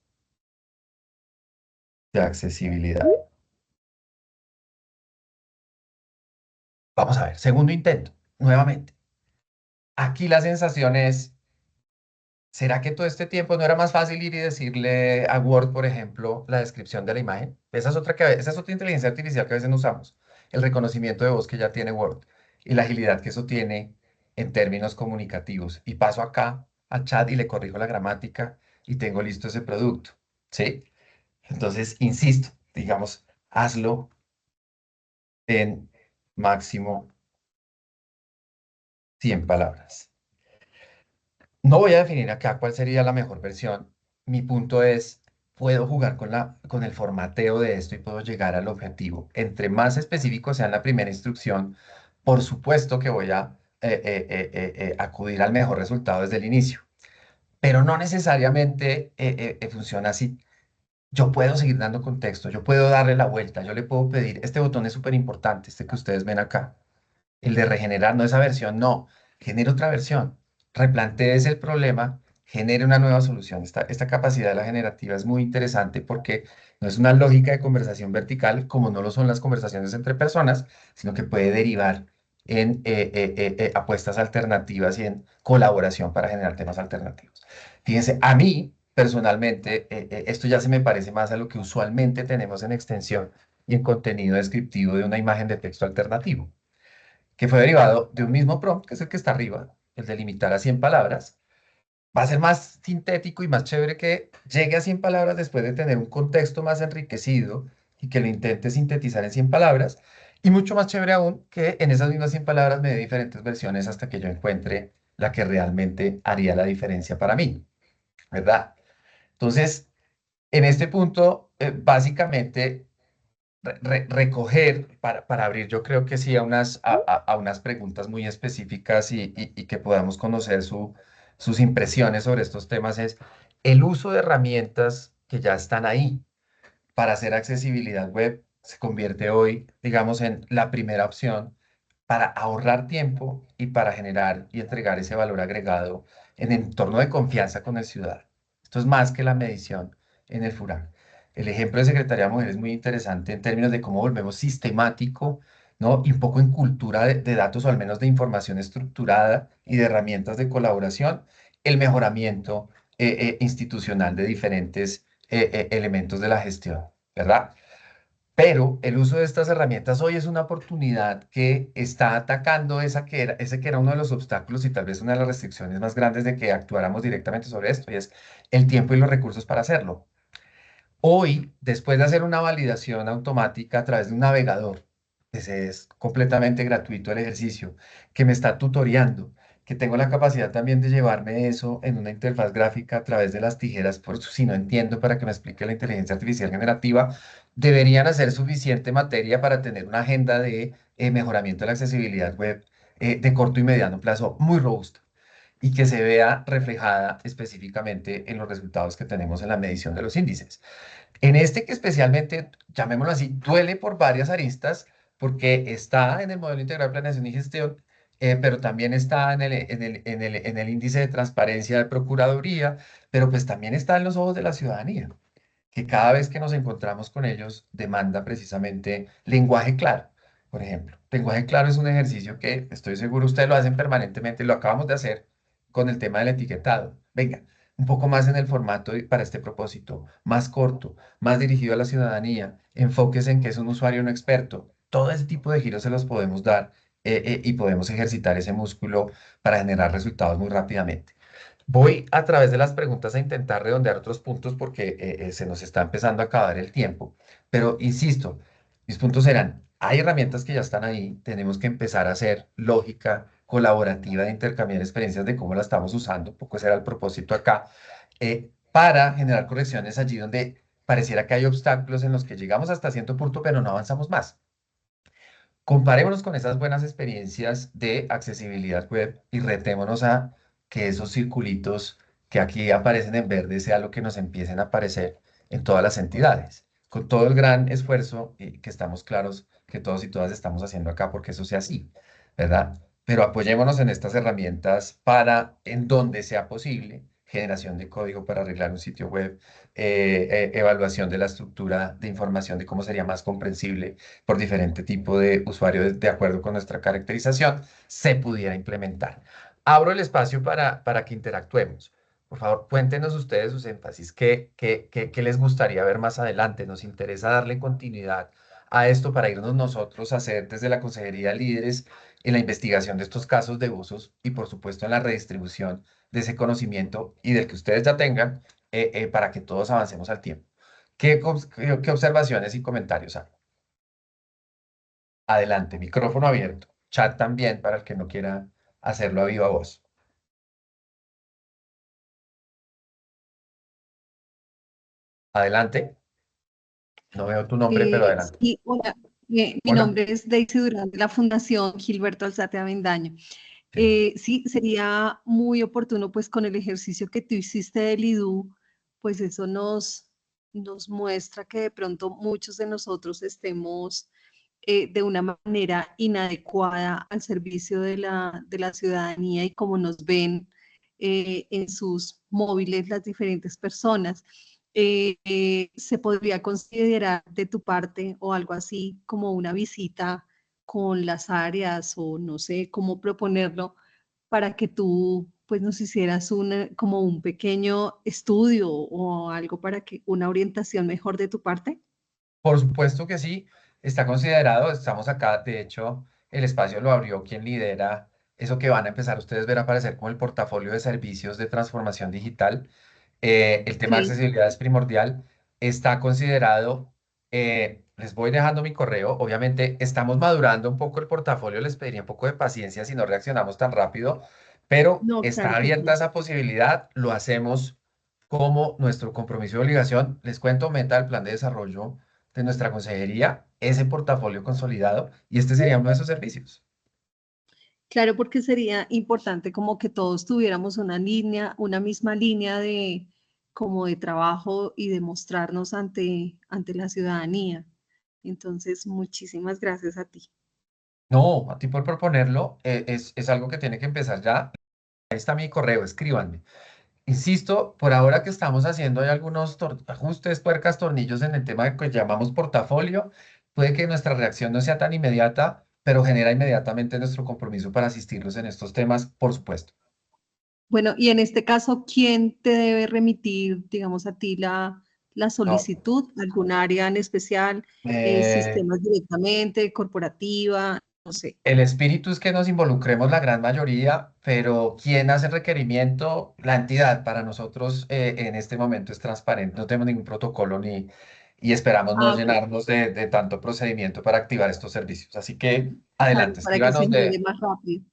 de accesibilidad. Vamos a ver, segundo intento, nuevamente. Aquí la sensación es, ¿será que todo este tiempo no era más fácil ir y decirle a Word, por ejemplo, la descripción de la imagen? Esa es otra inteligencia artificial que a veces no usamos, el reconocimiento de voz que ya tiene Word y la agilidad que eso tiene en términos comunicativos. Y paso acá al chat y le corrijo la gramática y tengo listo ese producto, ¿sí? Entonces, insisto, digamos, hazlo en máximo 100 palabras. No voy a definir acá cuál sería la mejor versión. Mi punto es, puedo jugar con el formateo de esto y puedo llegar al objetivo. Entre más específico sea en la primera instrucción, por supuesto que voy a acudir al mejor resultado desde el inicio. Pero no necesariamente funciona así. Yo puedo seguir dando contexto, yo puedo darle la vuelta, yo le puedo pedir, este botón es súper importante, este que ustedes ven acá, el de regenerar, no esa versión, no, genere otra versión, replantees el problema, genere una nueva solución. Esta capacidad de la generativa es muy interesante porque no es una lógica de conversación vertical como no lo son las conversaciones entre personas, sino que puede derivar en apuestas alternativas y en colaboración para generar temas alternativos. Fíjense, a mí personalmente esto ya se me parece más a lo que usualmente tenemos en extensión y en contenido descriptivo de una imagen de texto alternativo que fue derivado de un mismo prompt, que es el que está arriba, el de limitar a 100 palabras, va a ser más sintético y más chévere que llegue a 100 palabras después de tener un contexto más enriquecido y que lo intente sintetizar en 100 palabras, y mucho más chévere aún que en esas mismas 100 palabras me dé diferentes versiones hasta que yo encuentre la que realmente haría la diferencia para mí, ¿verdad? Entonces, en este punto, básicamente recoger para abrir, yo creo que sí, a unas preguntas muy específicas y que podamos conocer sus impresiones sobre estos temas es el uso de herramientas que ya están ahí para hacer accesibilidad web se convierte hoy, digamos, en la primera opción para ahorrar tiempo y para generar y entregar ese valor agregado en entorno de confianza con el ciudadano. Esto es más que la medición en el FURAC. El ejemplo de Secretaría de Mujer es muy interesante en términos de cómo volvemos sistemático, ¿no? Y un poco en cultura de datos o al menos de información estructurada y de herramientas de colaboración, el mejoramiento institucional de diferentes elementos de la gestión, ¿verdad? Pero el uso de estas herramientas hoy es una oportunidad que está atacando ese que era uno de los obstáculos y tal vez una de las restricciones más grandes de que actuáramos directamente sobre esto, y es el tiempo y los recursos para hacerlo. Hoy, después de hacer una validación automática a través de un navegador, es completamente gratuito el ejercicio, que me está tutoreando, que tengo la capacidad también de llevarme eso en una interfaz gráfica a través de las tijeras, por eso si no entiendo para que me explique la inteligencia artificial generativa, deberían hacer suficiente materia para tener una agenda de mejoramiento de la accesibilidad web de corto y mediano plazo muy robusta y que se vea reflejada específicamente en los resultados que tenemos en la medición de los índices. En este que especialmente, llamémoslo así, duele por varias aristas, porque está en el modelo integral de planeación y gestión, pero también está en el índice de transparencia de Procuraduría, pero pues también está en los ojos de la ciudadanía, que cada vez que nos encontramos con ellos demanda precisamente lenguaje claro. Por ejemplo, lenguaje claro es un ejercicio que estoy seguro ustedes lo hacen permanentemente, lo acabamos de hacer con el tema del etiquetado. Venga, un poco más en el formato para este propósito, más corto, más dirigido a la ciudadanía, enfoques en que es un usuario no experto. Todo ese tipo de giros se los podemos dar y podemos ejercitar ese músculo para generar resultados muy rápidamente. Voy a través de las preguntas a intentar redondear otros puntos porque se nos está empezando a acabar el tiempo. Pero insisto, mis puntos eran, hay herramientas que ya están ahí, tenemos que empezar a hacer lógica colaborativa de intercambiar experiencias de cómo la estamos usando, un poco ese era el propósito acá, para generar correcciones allí donde pareciera que hay obstáculos en los que llegamos hasta cierto punto, pero no avanzamos más. Comparémonos con esas buenas experiencias de accesibilidad web y retémonos a que esos circulitos que aquí aparecen en verde sea lo que nos empiecen a aparecer en todas las entidades, con todo el gran esfuerzo y que estamos claros que todos y todas estamos haciendo acá porque eso sea así, ¿verdad? Pero apoyémonos en estas herramientas para, en donde sea posible, generación de código para arreglar un sitio web, evaluación de la estructura de información de cómo sería más comprensible por diferente tipo de usuario de acuerdo con nuestra caracterización, se pudiera implementar. Abro el espacio para que interactuemos. Por favor, cuéntenos ustedes sus énfasis. ¿Qué les gustaría ver más adelante? Nos interesa darle continuidad a esto para irnos nosotros a hacer desde la Consejería Líderes en la investigación de estos casos de usos y, por supuesto, en la redistribución de ese conocimiento y del que ustedes ya tengan para que todos avancemos al tiempo. ¿Qué observaciones y comentarios hay? Adelante, micrófono abierto. Chat también para el que no quiera hacerlo a viva voz. Adelante. No veo tu nombre, pero adelante. Sí, hola, mi Hola. nombre es Daisy Durán de la Fundación Gilberto Alzate Avendaño. Sí. Sí, sería muy oportuno, pues con el ejercicio que tú hiciste del IDU, pues eso nos muestra que de pronto muchos de nosotros estemos de una manera inadecuada al servicio de la ciudadanía y como nos ven en sus móviles las diferentes personas. Se podría considerar de tu parte o algo así como una visita con las áreas o no sé cómo proponerlo para que tú pues nos hicieras como un pequeño estudio o algo para que una orientación mejor de tu parte. Por supuesto que sí, está considerado, estamos acá, de hecho, el espacio lo abrió quien lidera eso que van a empezar ustedes a ver aparecer como el portafolio de servicios de transformación digital. El tema de Sí. accesibilidad es primordial, está considerado, les voy dejando mi correo, obviamente estamos madurando un poco el portafolio, les pediría un poco de paciencia si no reaccionamos tan rápido, pero No, está claro que abierta sí. esa posibilidad, lo hacemos como nuestro compromiso y obligación. Les cuento, meta del plan de desarrollo de nuestra consejería, ese portafolio consolidado, y este sería uno de esos servicios. Claro, porque sería importante como que todos tuviéramos una línea, una misma línea de como de trabajo y de mostrarnos ante la ciudadanía. Entonces, muchísimas gracias a ti. No, a ti por proponerlo, es algo que tiene que empezar ya. Ahí está mi correo, escríbanme. Insisto, por ahora que estamos haciendo hay algunos ajustes, puercas, tornillos en el tema que llamamos portafolio. Puede que nuestra reacción no sea tan inmediata, pero genera inmediatamente nuestro compromiso para asistirlos en estos temas, por supuesto. Bueno, y en este caso, ¿quién te debe remitir, digamos, a ti la No, solicitud? ¿Algún área en especial? eh, ¿Sistemas directamente, corporativa? no sé. El espíritu es que nos involucremos la gran mayoría, pero ¿quién hace el requerimiento? La entidad. Para nosotros en este momento es transparente, no tenemos ningún protocolo y esperamos no Ah, ok. llenarnos de tanto procedimiento para activar estos servicios. Así que Claro, adelante, para que se escríbanos genere de... más rápido.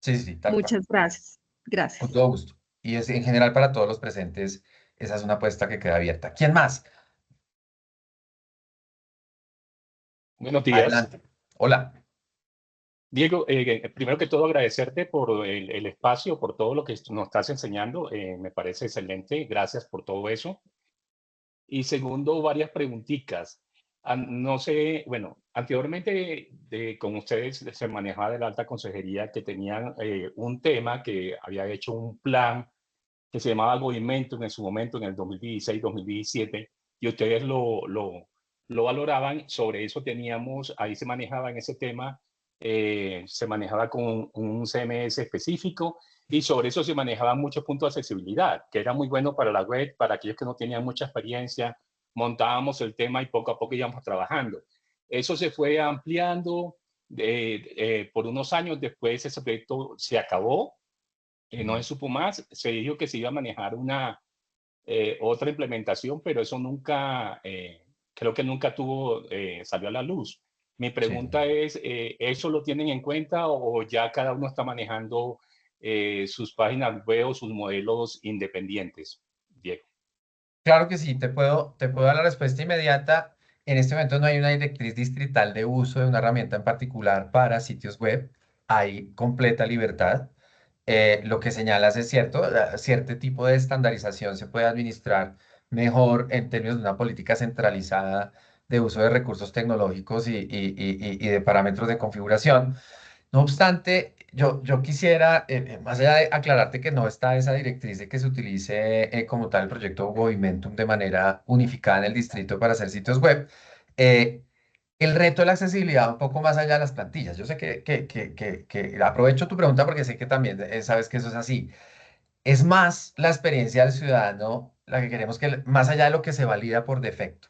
Sí, sí, sí, tal cual, Muchas gracias. con Gracias. todo gusto. Y es en general para todos los presentes, esa es una apuesta que queda abierta. ¿Quién más? Buenos días. Adelante. Hola. Diego, primero que todo agradecerte por el espacio, por todo lo que nos estás enseñando. Me parece excelente. Gracias por todo eso. Y segundo, varias preguntitas. No sé, bueno, anteriormente con ustedes se manejaba de la alta consejería que tenían un tema que había hecho un plan que se llamaba Govimentum en su momento, en el 2016-2017, y ustedes lo valoraban. Sobre eso teníamos, ahí se manejaba en ese tema, se manejaba con un CMS específico y sobre eso se manejaban muchos puntos de accesibilidad, que era muy bueno para la web, para aquellos que no tenían mucha experiencia. Montábamos el tema y poco a poco íbamos trabajando. Eso se fue ampliando. Por unos años después ese proyecto se acabó, no se supo más. Se dijo que se iba a manejar una otra implementación, pero eso nunca, creo que nunca salió a la luz. Mi Sí. pregunta es, ¿eso lo tienen en cuenta o ya cada uno está manejando sus páginas web o sus modelos independientes, Diego? Claro que sí, te puedo dar la respuesta inmediata. En este momento no hay una directriz distrital de uso de una herramienta en particular para sitios web. Hay completa libertad. Lo que señalas es cierto, cierto tipo de estandarización se puede administrar mejor en términos de una política centralizada de uso de recursos tecnológicos y de parámetros de configuración. No obstante, yo quisiera, más allá de aclararte que no está esa directriz de que se utilice como tal el proyecto Movimentum de manera unificada en el distrito para hacer sitios web, eh, el reto de la accesibilidad un poco más allá de las plantillas. Yo sé que aprovecho tu pregunta porque sé que también sabes que eso es así. Es más la experiencia del ciudadano la que queremos que, más allá de lo que se valida por defecto.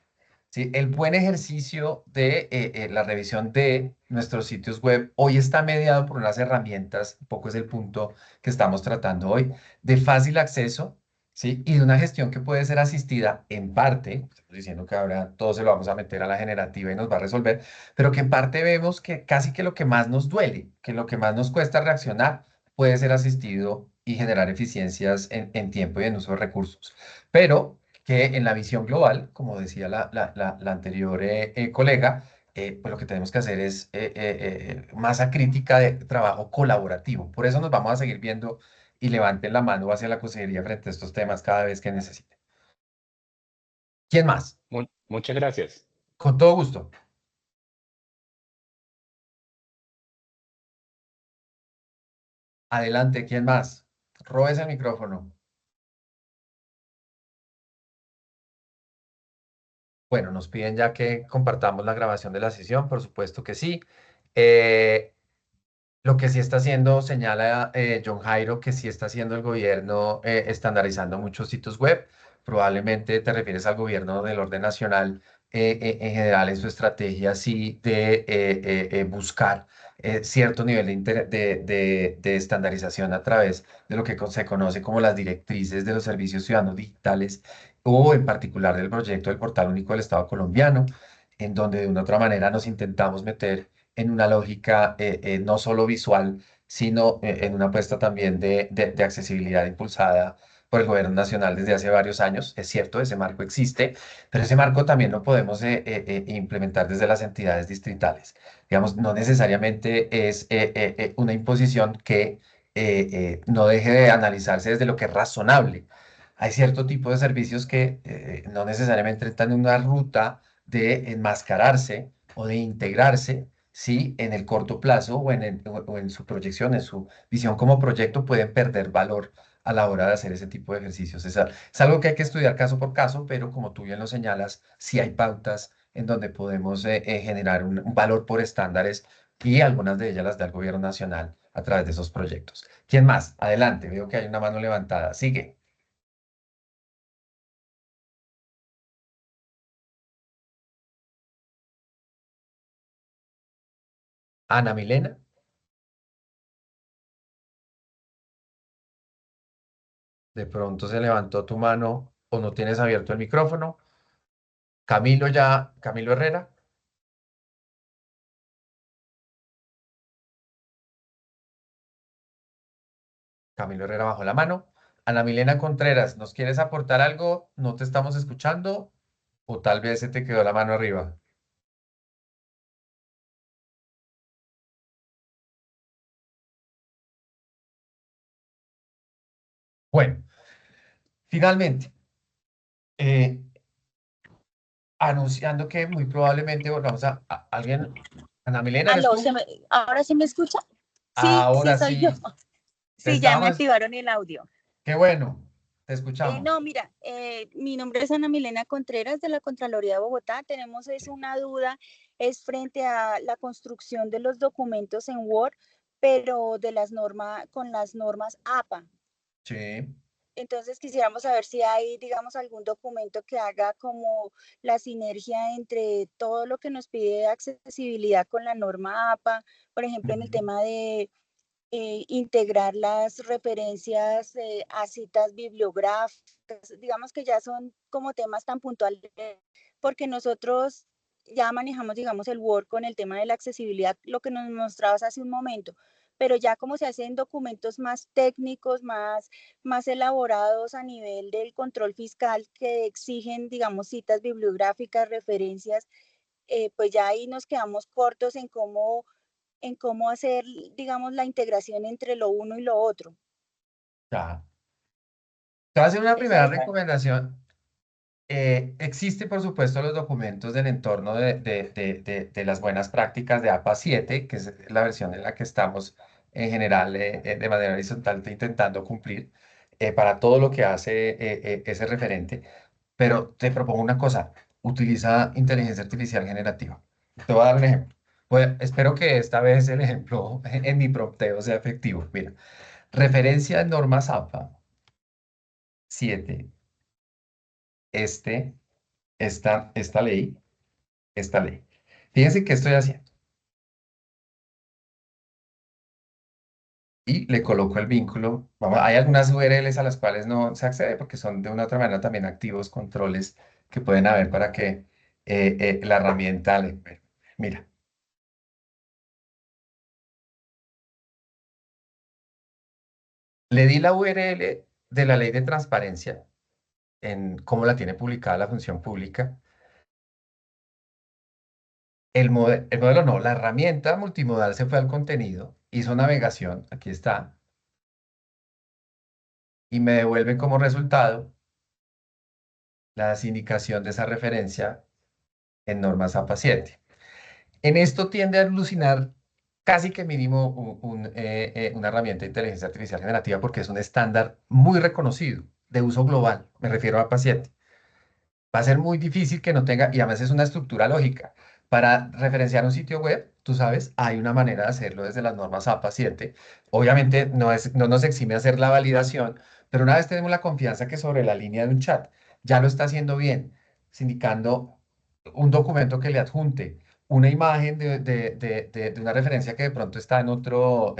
¿Sí? El buen ejercicio de la revisión de nuestros sitios web hoy está mediado por unas herramientas, un poco es el punto que estamos tratando hoy, de fácil acceso, ¿sí? Y de una gestión que puede ser asistida en parte, estamos diciendo que ahora todo se lo vamos a meter a la generativa y nos va a resolver, pero que en parte vemos que casi que lo que más nos duele, que lo que más nos cuesta reaccionar, puede ser asistido y generar eficiencias en tiempo y en uso de recursos. Pero que en la visión global, como decía la anterior colega, pues lo que tenemos que hacer es masa crítica de trabajo colaborativo. Por eso nos vamos a seguir viendo y levanten la mano hacia la consejería frente a estos temas cada vez que necesiten. ¿Quién más? Muchas gracias. Con todo gusto. Adelante, ¿quién más? Robes el micrófono. Bueno, nos piden ya que compartamos la grabación de la sesión, por supuesto que sí. Eh, Lo que sí está haciendo, señala John Jairo, que sí está haciendo el gobierno estandarizando muchos sitios web. Probablemente te refieres al gobierno del orden nacional en general en su estrategia, sí, de buscar cierto nivel de estandarización a través de lo que se conoce como las directrices de los servicios ciudadanos digitales o en particular del proyecto del Portal Único del Estado colombiano, en donde de una u otra manera nos intentamos meter en una lógica no solo visual, sino en una apuesta también de accesibilidad impulsada por el gobierno nacional desde hace varios años. Es cierto, ese marco existe, pero ese marco también lo podemos implementar desde las entidades distritales. Digamos, no necesariamente es una imposición que no deje de analizarse desde lo que es razonable. Hay cierto tipo de servicios que no necesariamente están en una ruta de enmascararse o de integrarse, sí, en el corto plazo o en su proyección, en su visión como proyecto, pueden perder valor a la hora de hacer ese tipo de ejercicios. Es algo que hay que estudiar caso por caso, pero como tú bien lo señalas, sí hay pautas en donde podemos generar un valor por estándares y algunas de ellas las da el gobierno nacional a través de esos proyectos. ¿Quién más? Adelante, veo que hay una mano levantada. Sigue. Ana Milena. De pronto se levantó tu mano o no tienes abierto el micrófono. Camilo Herrera. Camilo Herrera bajó la mano. Ana Milena Contreras, ¿nos quieres aportar algo? ¿No te estamos escuchando? O tal vez se te quedó la mano arriba. Bueno, finalmente, eh, anunciando que muy probablemente volvamos alguien. Ana Milena, ¿eres Aló, tú? ¿ahora sí me escucha? Sí, sí Ahora soy yo. sí, te Sí, ya me estábamos. activaron el audio. Qué bueno, te No, escuchamos. mira, mi nombre es Ana Milena Contreras de la Contraloría de Bogotá. Tenemos una duda, es frente a la construcción de los documentos en Word, pero de con las normas APA. Sí. Entonces quisiéramos saber si hay, digamos, algún documento que haga como la sinergia entre todo lo que nos pide accesibilidad con la norma APA, por ejemplo, en el tema de integrar las referencias a citas bibliográficas, digamos que ya son como temas tan puntuales, porque nosotros ya manejamos, digamos, el Word con el tema de la accesibilidad, lo que nos mostrabas hace un momento, pero ya como se hacen documentos más técnicos, más elaborados a nivel del control fiscal que exigen, digamos, citas bibliográficas, referencias, pues ya ahí nos quedamos cortos en cómo hacer, digamos, la integración entre lo uno y lo otro. Ya. Te voy a hacer una Esa primera es recomendación. Existe, por supuesto, los documentos del entorno de las buenas prácticas de APA 7, que es la versión en la que estamos en general de manera horizontal intentando cumplir para todo lo que hace ese referente. Pero te propongo una cosa, utiliza inteligencia artificial generativa. Te voy a dar un ejemplo. Espero que esta vez el ejemplo en mi prompteo sea efectivo. Mira, referencia de normas APA 7, este, esta ley. Esta ley. Fíjense qué estoy haciendo. Y le coloco el vínculo. Vamos, hay algunas URLs a las cuales no se accede porque son de una otra manera también activos controles que pueden haber para que la herramienta le... Mira, le di la URL de la ley de transparencia en cómo la tiene publicada la función pública. El modelo no, la herramienta multimodal se fue al contenido, hizo navegación, aquí está, y me devuelve como resultado la indicación de esa referencia en normas APA 7. En esto tiende a alucinar casi que mínimo una herramienta de inteligencia artificial generativa porque es un estándar muy reconocido de uso global, me refiero a APA 7. Va a ser muy difícil que no tenga, y además es una estructura lógica. Para referenciar un sitio web, tú sabes, hay una manera de hacerlo desde las normas APA 7. Obviamente no nos exime hacer la validación, pero una vez tenemos la confianza que sobre la línea de un chat ya lo está haciendo bien, indicando un documento que le adjunte una imagen de una referencia que de pronto está en otro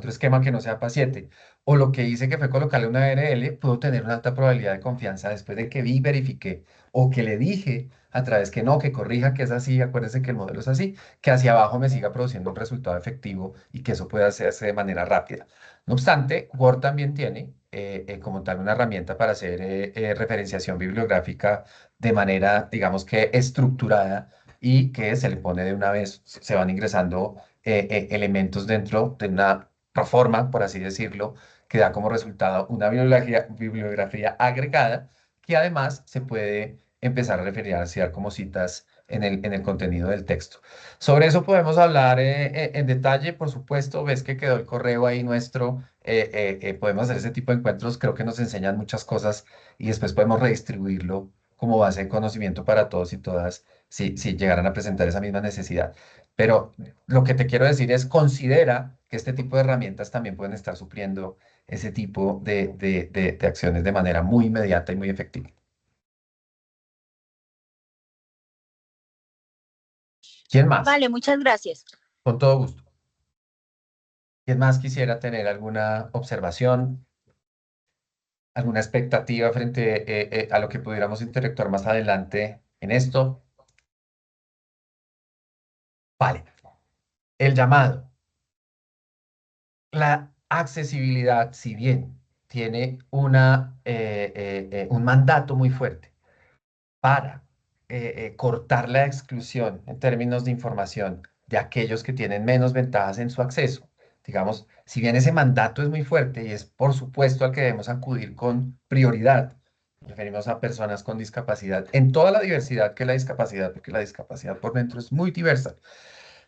esquema que no sea APA 7, o lo que hice que fue colocarle una URL, puedo tener una alta probabilidad de confianza después de que vi y verifiqué o que le dije a través que no, que corrija que es así, acuérdense que el modelo es así, que hacia abajo me siga produciendo un resultado efectivo y que eso pueda hacerse de manera rápida. No obstante, Word también tiene como tal una herramienta para hacer referenciación bibliográfica de manera, digamos que estructurada y que se le pone de una vez, se van ingresando elementos dentro de una proforma, por así decirlo, que da como resultado una bibliografía agregada que además se puede empezar a referenciar como citas en el contenido del texto. Sobre eso podemos hablar en detalle, por supuesto, ves que quedó el correo ahí nuestro, podemos hacer ese tipo de encuentros, creo que nos enseñan muchas cosas y después podemos redistribuirlo como base de conocimiento para todos y todas si llegaran a presentar esa misma necesidad. Pero lo que te quiero decir es, considera que este tipo de herramientas también pueden estar supliendo ese tipo de acciones de manera muy inmediata y muy efectiva. ¿Quién más? Vale, muchas gracias. Con todo gusto. ¿Quién más quisiera tener alguna observación, alguna expectativa frente a lo que pudiéramos interactuar más adelante en esto? Vale, el llamado. La accesibilidad, si bien tiene un mandato muy fuerte para cortar la exclusión en términos de información de aquellos que tienen menos ventajas en su acceso. Digamos, si bien ese mandato es muy fuerte y es por supuesto al que debemos acudir con prioridad, nos referimos a personas con discapacidad, en toda la diversidad que es la discapacidad, porque la discapacidad por dentro es muy diversa.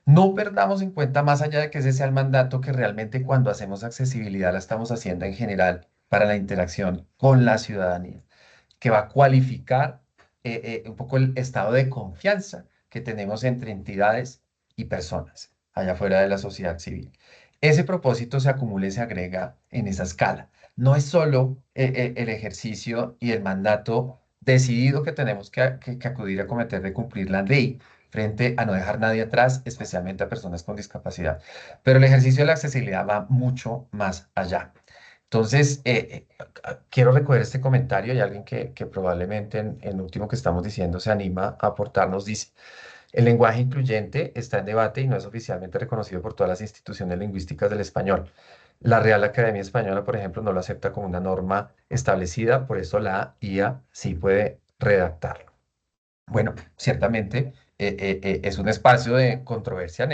No perdamos en cuenta, más allá de que ese sea el mandato, que realmente cuando hacemos accesibilidad la estamos haciendo en general para la interacción con la ciudadanía, que va a cualificar un poco el estado de confianza que tenemos entre entidades y personas allá afuera de la sociedad civil. Ese propósito se acumula y se agrega en esa escala. No es solo el ejercicio y el mandato decidido que tenemos que acudir a cometer de cumplir la ley frente a no dejar nadie atrás, especialmente a personas con discapacidad. Pero el ejercicio de la accesibilidad va mucho más allá. Entonces, quiero recoger este comentario y alguien que probablemente en lo último que estamos diciendo se anima a aportarnos, dice, el lenguaje incluyente está en debate y no es oficialmente reconocido por todas las instituciones lingüísticas del español. La Real Academia Española, por ejemplo, no lo acepta como una norma establecida, por eso la IA sí puede redactarlo. Bueno, ciertamente es un espacio de controversia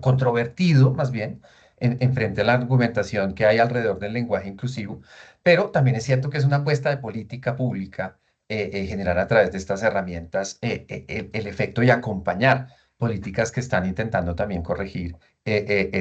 controvertido más bien en frente a la argumentación que hay alrededor del lenguaje inclusivo, pero también es cierto que es una apuesta de política pública generar a través de estas herramientas el efecto y acompañar políticas que están intentando también corregir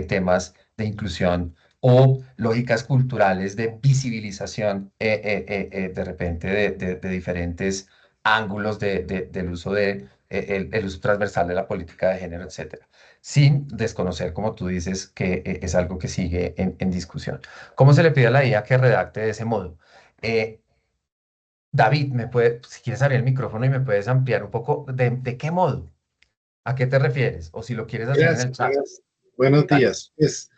temas de inclusión o lógicas culturales de visibilización de repente de diferentes ángulos del uso el uso transversal de la política de género, etcétera, sin desconocer, como tú dices, que es algo que sigue en discusión. ¿Cómo se le pide a la IA que redacte de ese modo? Eh, David, si quieres abrir el micrófono y me puedes ampliar un poco de qué modo, ¿a qué te refieres? O si lo quieres hacer en el Gracias, chat. buenos Dale. días. Pues,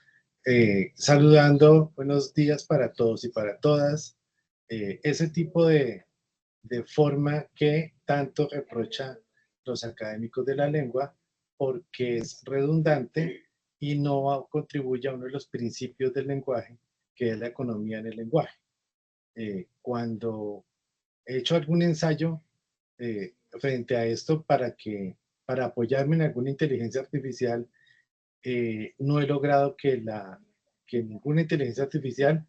saludando, buenos días para todos y para todas. Ese tipo de forma que tanto reprocha los académicos de la lengua porque es redundante y no contribuye a uno de los principios del lenguaje, que es la economía en el lenguaje. Cuando he hecho algún ensayo frente a esto para apoyarme en alguna inteligencia artificial, no he logrado que ninguna inteligencia artificial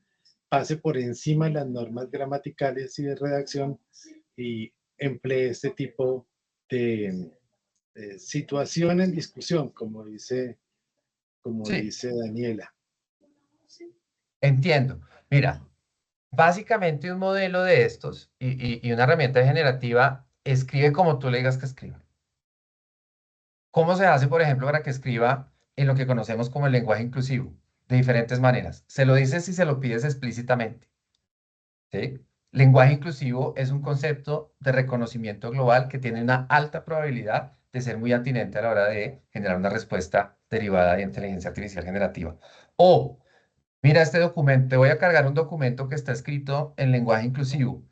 pase por encima de las normas gramaticales y de redacción y emplee este tipo de situación en discusión, como Sí, dice Daniela. entiendo. Mira, básicamente un modelo de estos y una herramienta generativa escribe como tú le digas que escriba. ¿Cómo se hace, por ejemplo, para que escriba en lo que conocemos como el lenguaje inclusivo? De diferentes maneras. Se lo dices y se lo pides explícitamente. ¿Sí? Lenguaje inclusivo es un concepto de reconocimiento global que tiene una alta probabilidad de ser muy atinente a la hora de generar una respuesta derivada de inteligencia artificial generativa. O, mira este documento, te voy a cargar un documento que está escrito en lenguaje inclusivo.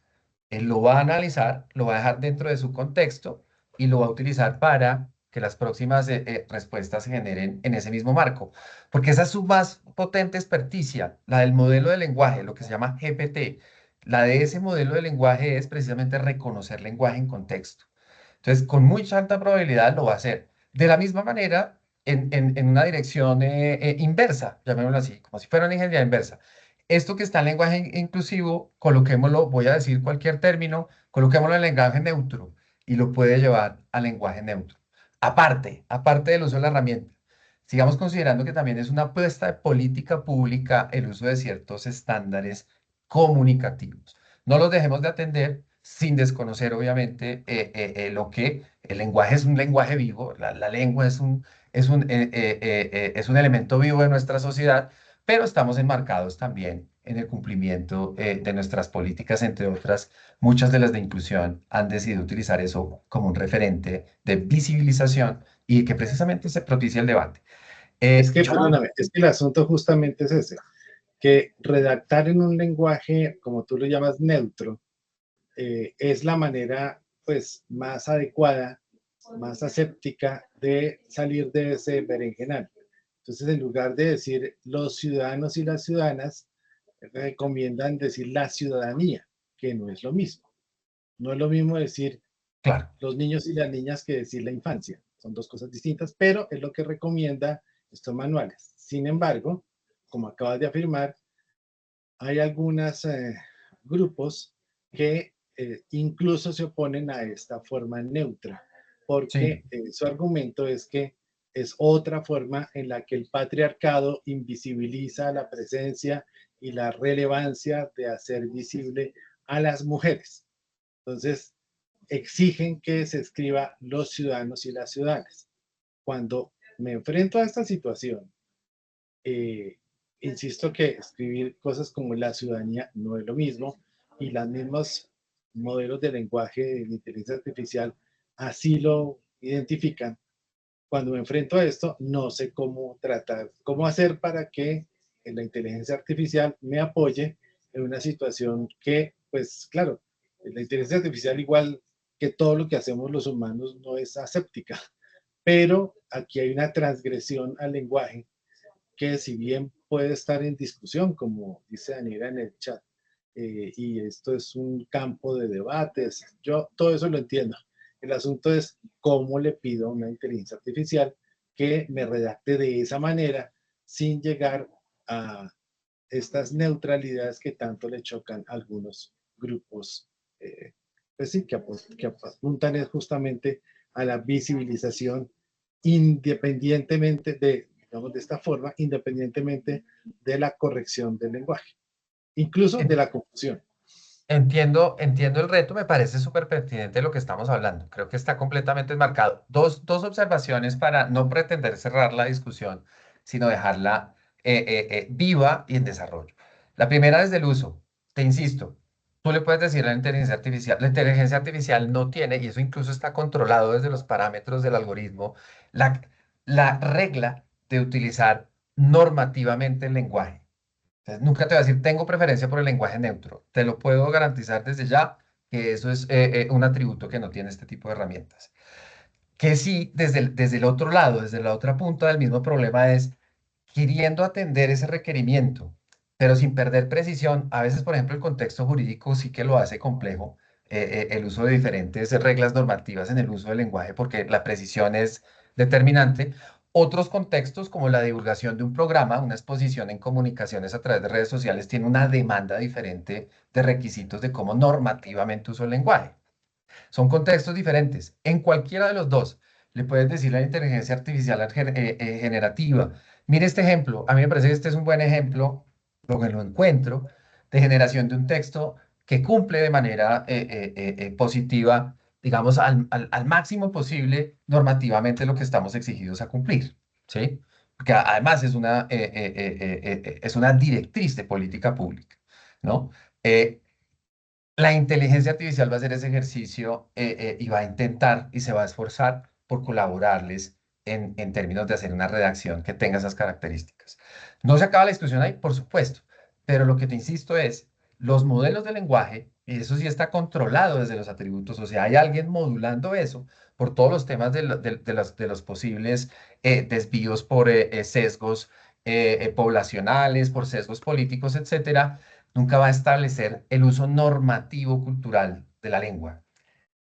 Él lo va a analizar, lo va a dejar dentro de su contexto y lo va a utilizar para que las próximas respuestas se generen en ese mismo marco. Porque esa es su más potente experticia, la del modelo de lenguaje, lo que se llama GPT. La de ese modelo de lenguaje es precisamente reconocer lenguaje en contexto. Entonces, con mucha alta probabilidad lo va a hacer. De la misma manera, en una dirección inversa, llamémoslo así, como si fuera una ingeniería inversa. Esto que está en lenguaje inclusivo, coloquémoslo, voy a decir cualquier término, coloquémoslo en lenguaje neutro y lo puede llevar al lenguaje neutro. Aparte del uso de la herramienta, sigamos considerando que también es una apuesta de política pública el uso de ciertos estándares comunicativos. No los dejemos de atender sin desconocer, obviamente, lo que el lenguaje es un lenguaje vivo, la lengua es un elemento vivo de nuestra sociedad, pero estamos enmarcados también en el cumplimiento de nuestras políticas, entre otras, muchas de las de inclusión han decidido utilizar eso como un referente de visibilización y que precisamente se propicia el debate. Es que, Yo, perdóname, es que el asunto justamente es ese, que redactar en un lenguaje, como tú lo llamas, neutro, es la manera, pues, más adecuada, más aséptica de salir de ese berenjenal. Entonces, en lugar de decir los ciudadanos y las ciudadanas, recomiendan decir la ciudadanía, que no es lo mismo. No es lo mismo decir claro, los niños y las niñas que decir la infancia. Son dos cosas distintas, pero es lo que recomienda estos manuales. Sin embargo, como acabas de afirmar, hay algunos grupos que incluso se oponen a esta forma neutra, sí, porque su argumento es que es otra forma en la que el patriarcado invisibiliza la presencia y la relevancia de hacer visible a las mujeres. Entonces, exigen que se escriba los ciudadanos y las ciudadanas. Cuando me enfrento a esta situación, eh, insisto que escribir cosas como la ciudadanía no es lo mismo y los mismos modelos de lenguaje de la inteligencia artificial así lo identifican. Cuando me enfrento a esto, no sé cómo tratar, cómo hacer para que la inteligencia artificial me apoye en una situación que, pues claro, la inteligencia artificial igual que todo lo que hacemos los humanos no es aséptica, pero aquí hay una transgresión al lenguaje que si bien puede estar en discusión, como dice Daniela en el chat, y esto es un campo de debates, yo todo eso lo entiendo. El asunto es cómo le pido a una inteligencia artificial que me redacte de esa manera sin llegar a estas neutralidades que tanto le chocan a algunos grupos, pues sí, que apuntan es justamente a la visibilización independientemente de, digamos, de esta forma, independientemente de la corrección del lenguaje, incluso de en- la confusión. entiendo el reto, me parece súper pertinente lo que estamos hablando. Creo que está completamente enmarcado. Dos observaciones para no pretender cerrar la discusión, sino dejarla viva y en desarrollo. La primera es del uso. Te insisto, tú le puedes decir a la inteligencia artificial no tiene, y eso incluso está controlado desde los parámetros del algoritmo, la, la regla de utilizar normativamente el lenguaje. Entonces, nunca te va a decir, tengo preferencia por el lenguaje neutro. Te lo puedo garantizar desde ya que eso es un atributo que no tiene este tipo de herramientas. Que sí, desde el otro lado, desde la otra punta del mismo problema es queriendo atender ese requerimiento, pero sin perder precisión. A veces, por ejemplo, el contexto jurídico sí que lo hace complejo, el uso de diferentes reglas normativas en el uso del lenguaje, porque la precisión es determinante. Otros contextos, como la divulgación de un programa, una exposición en comunicaciones a través de redes sociales, tiene una demanda diferente de requisitos de cómo normativamente uso el lenguaje. Son contextos diferentes. En cualquiera de los dos, le puedes decir a la inteligencia artificial generativa, mire este ejemplo, a mí me parece que este es un buen ejemplo, lo que lo encuentro, de generación de un texto que cumple de manera positiva, digamos, al máximo posible normativamente lo que estamos exigidos a cumplir, ¿sí? Porque además es una directriz de política pública, ¿no? La inteligencia artificial va a hacer ese ejercicio y va a intentar y se va a esforzar por colaborarles en términos de hacer una redacción que tenga esas características. No se acaba la discusión ahí, por supuesto, pero lo que te insisto es, los modelos de lenguaje, y eso sí está controlado desde los atributos, o sea, hay alguien modulando eso por todos los temas de los posibles desvíos por sesgos poblacionales, por sesgos políticos, etcétera. Nunca va a establecer el uso normativo cultural de la lengua.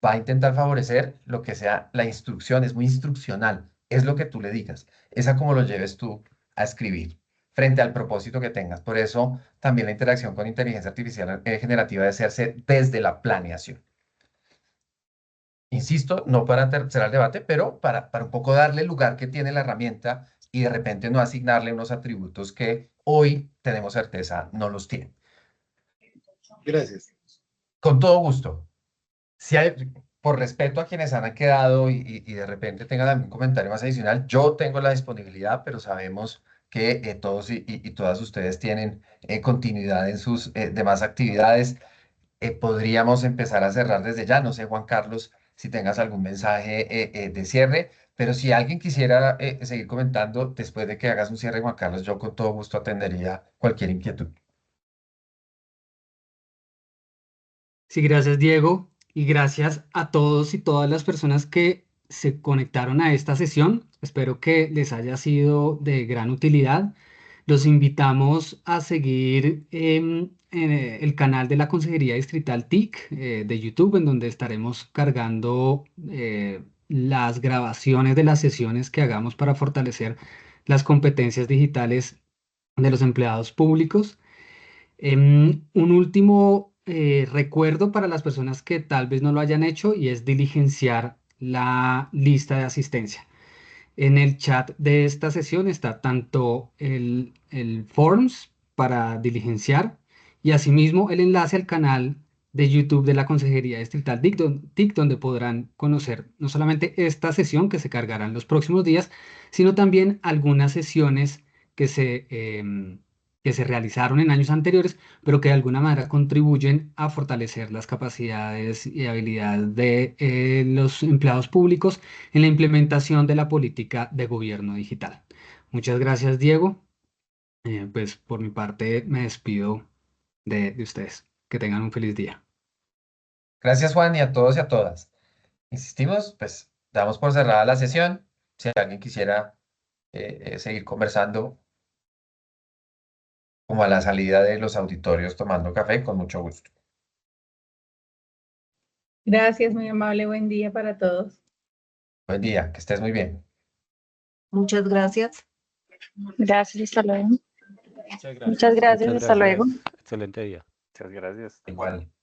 Va a intentar favorecer lo que sea la instrucción, es muy instruccional, es lo que tú le digas, es a cómo lo lleves tú a escribir, frente al propósito que tengas. Por eso también la interacción con inteligencia artificial generativa debe hacerse desde la planeación. Insisto, no para cerrar el debate, pero para un poco darle el lugar que tiene la herramienta y de repente no asignarle unos atributos que hoy tenemos certeza no los tiene. Gracias. Con todo gusto. Si hay, por respeto a quienes han quedado y de repente tengan algún comentario más adicional, yo tengo la disponibilidad, pero sabemos que todos y todas ustedes tienen continuidad en sus demás actividades. Podríamos empezar a cerrar desde ya. No sé, Juan Carlos, si tengas algún mensaje de cierre. Pero si alguien quisiera seguir comentando después de que hagas un cierre, Juan Carlos, yo con todo gusto atendería cualquier inquietud. Sí, gracias Diego y gracias a todos y todas las personas que se conectaron a esta sesión. Espero que les haya sido de gran utilidad. Los invitamos a seguir el canal de la Consejería Distrital TIC de YouTube, en donde estaremos cargando las grabaciones de las sesiones que hagamos para fortalecer las competencias digitales de los empleados públicos. Un último recuerdo para las personas que tal vez no lo hayan hecho y es diligenciar la lista de asistencia. En el chat de esta sesión está tanto el Forms para diligenciar y asimismo el enlace al canal de YouTube de la Consejería Distrital TIC, donde podrán conocer no solamente esta sesión que se cargará en los próximos días, sino también algunas sesiones que se realizaron en años anteriores, pero que de alguna manera contribuyen a fortalecer las capacidades y habilidades de los empleados públicos en la implementación de la política de gobierno digital. Muchas gracias, Diego. Pues por mi parte me despido de ustedes. Que tengan un feliz día. Gracias, Juan, y a todos y a todas. Insistimos, pues damos por cerrada la sesión. Si alguien quisiera seguir conversando, como a la salida de los auditorios tomando café, con mucho gusto. Gracias, muy amable. Buen día para todos. Buen día, que estés muy bien. Muchas gracias. Gracias, hasta luego. Muchas gracias. Muchas gracias, hasta luego. Excelente día. Muchas gracias. Igual.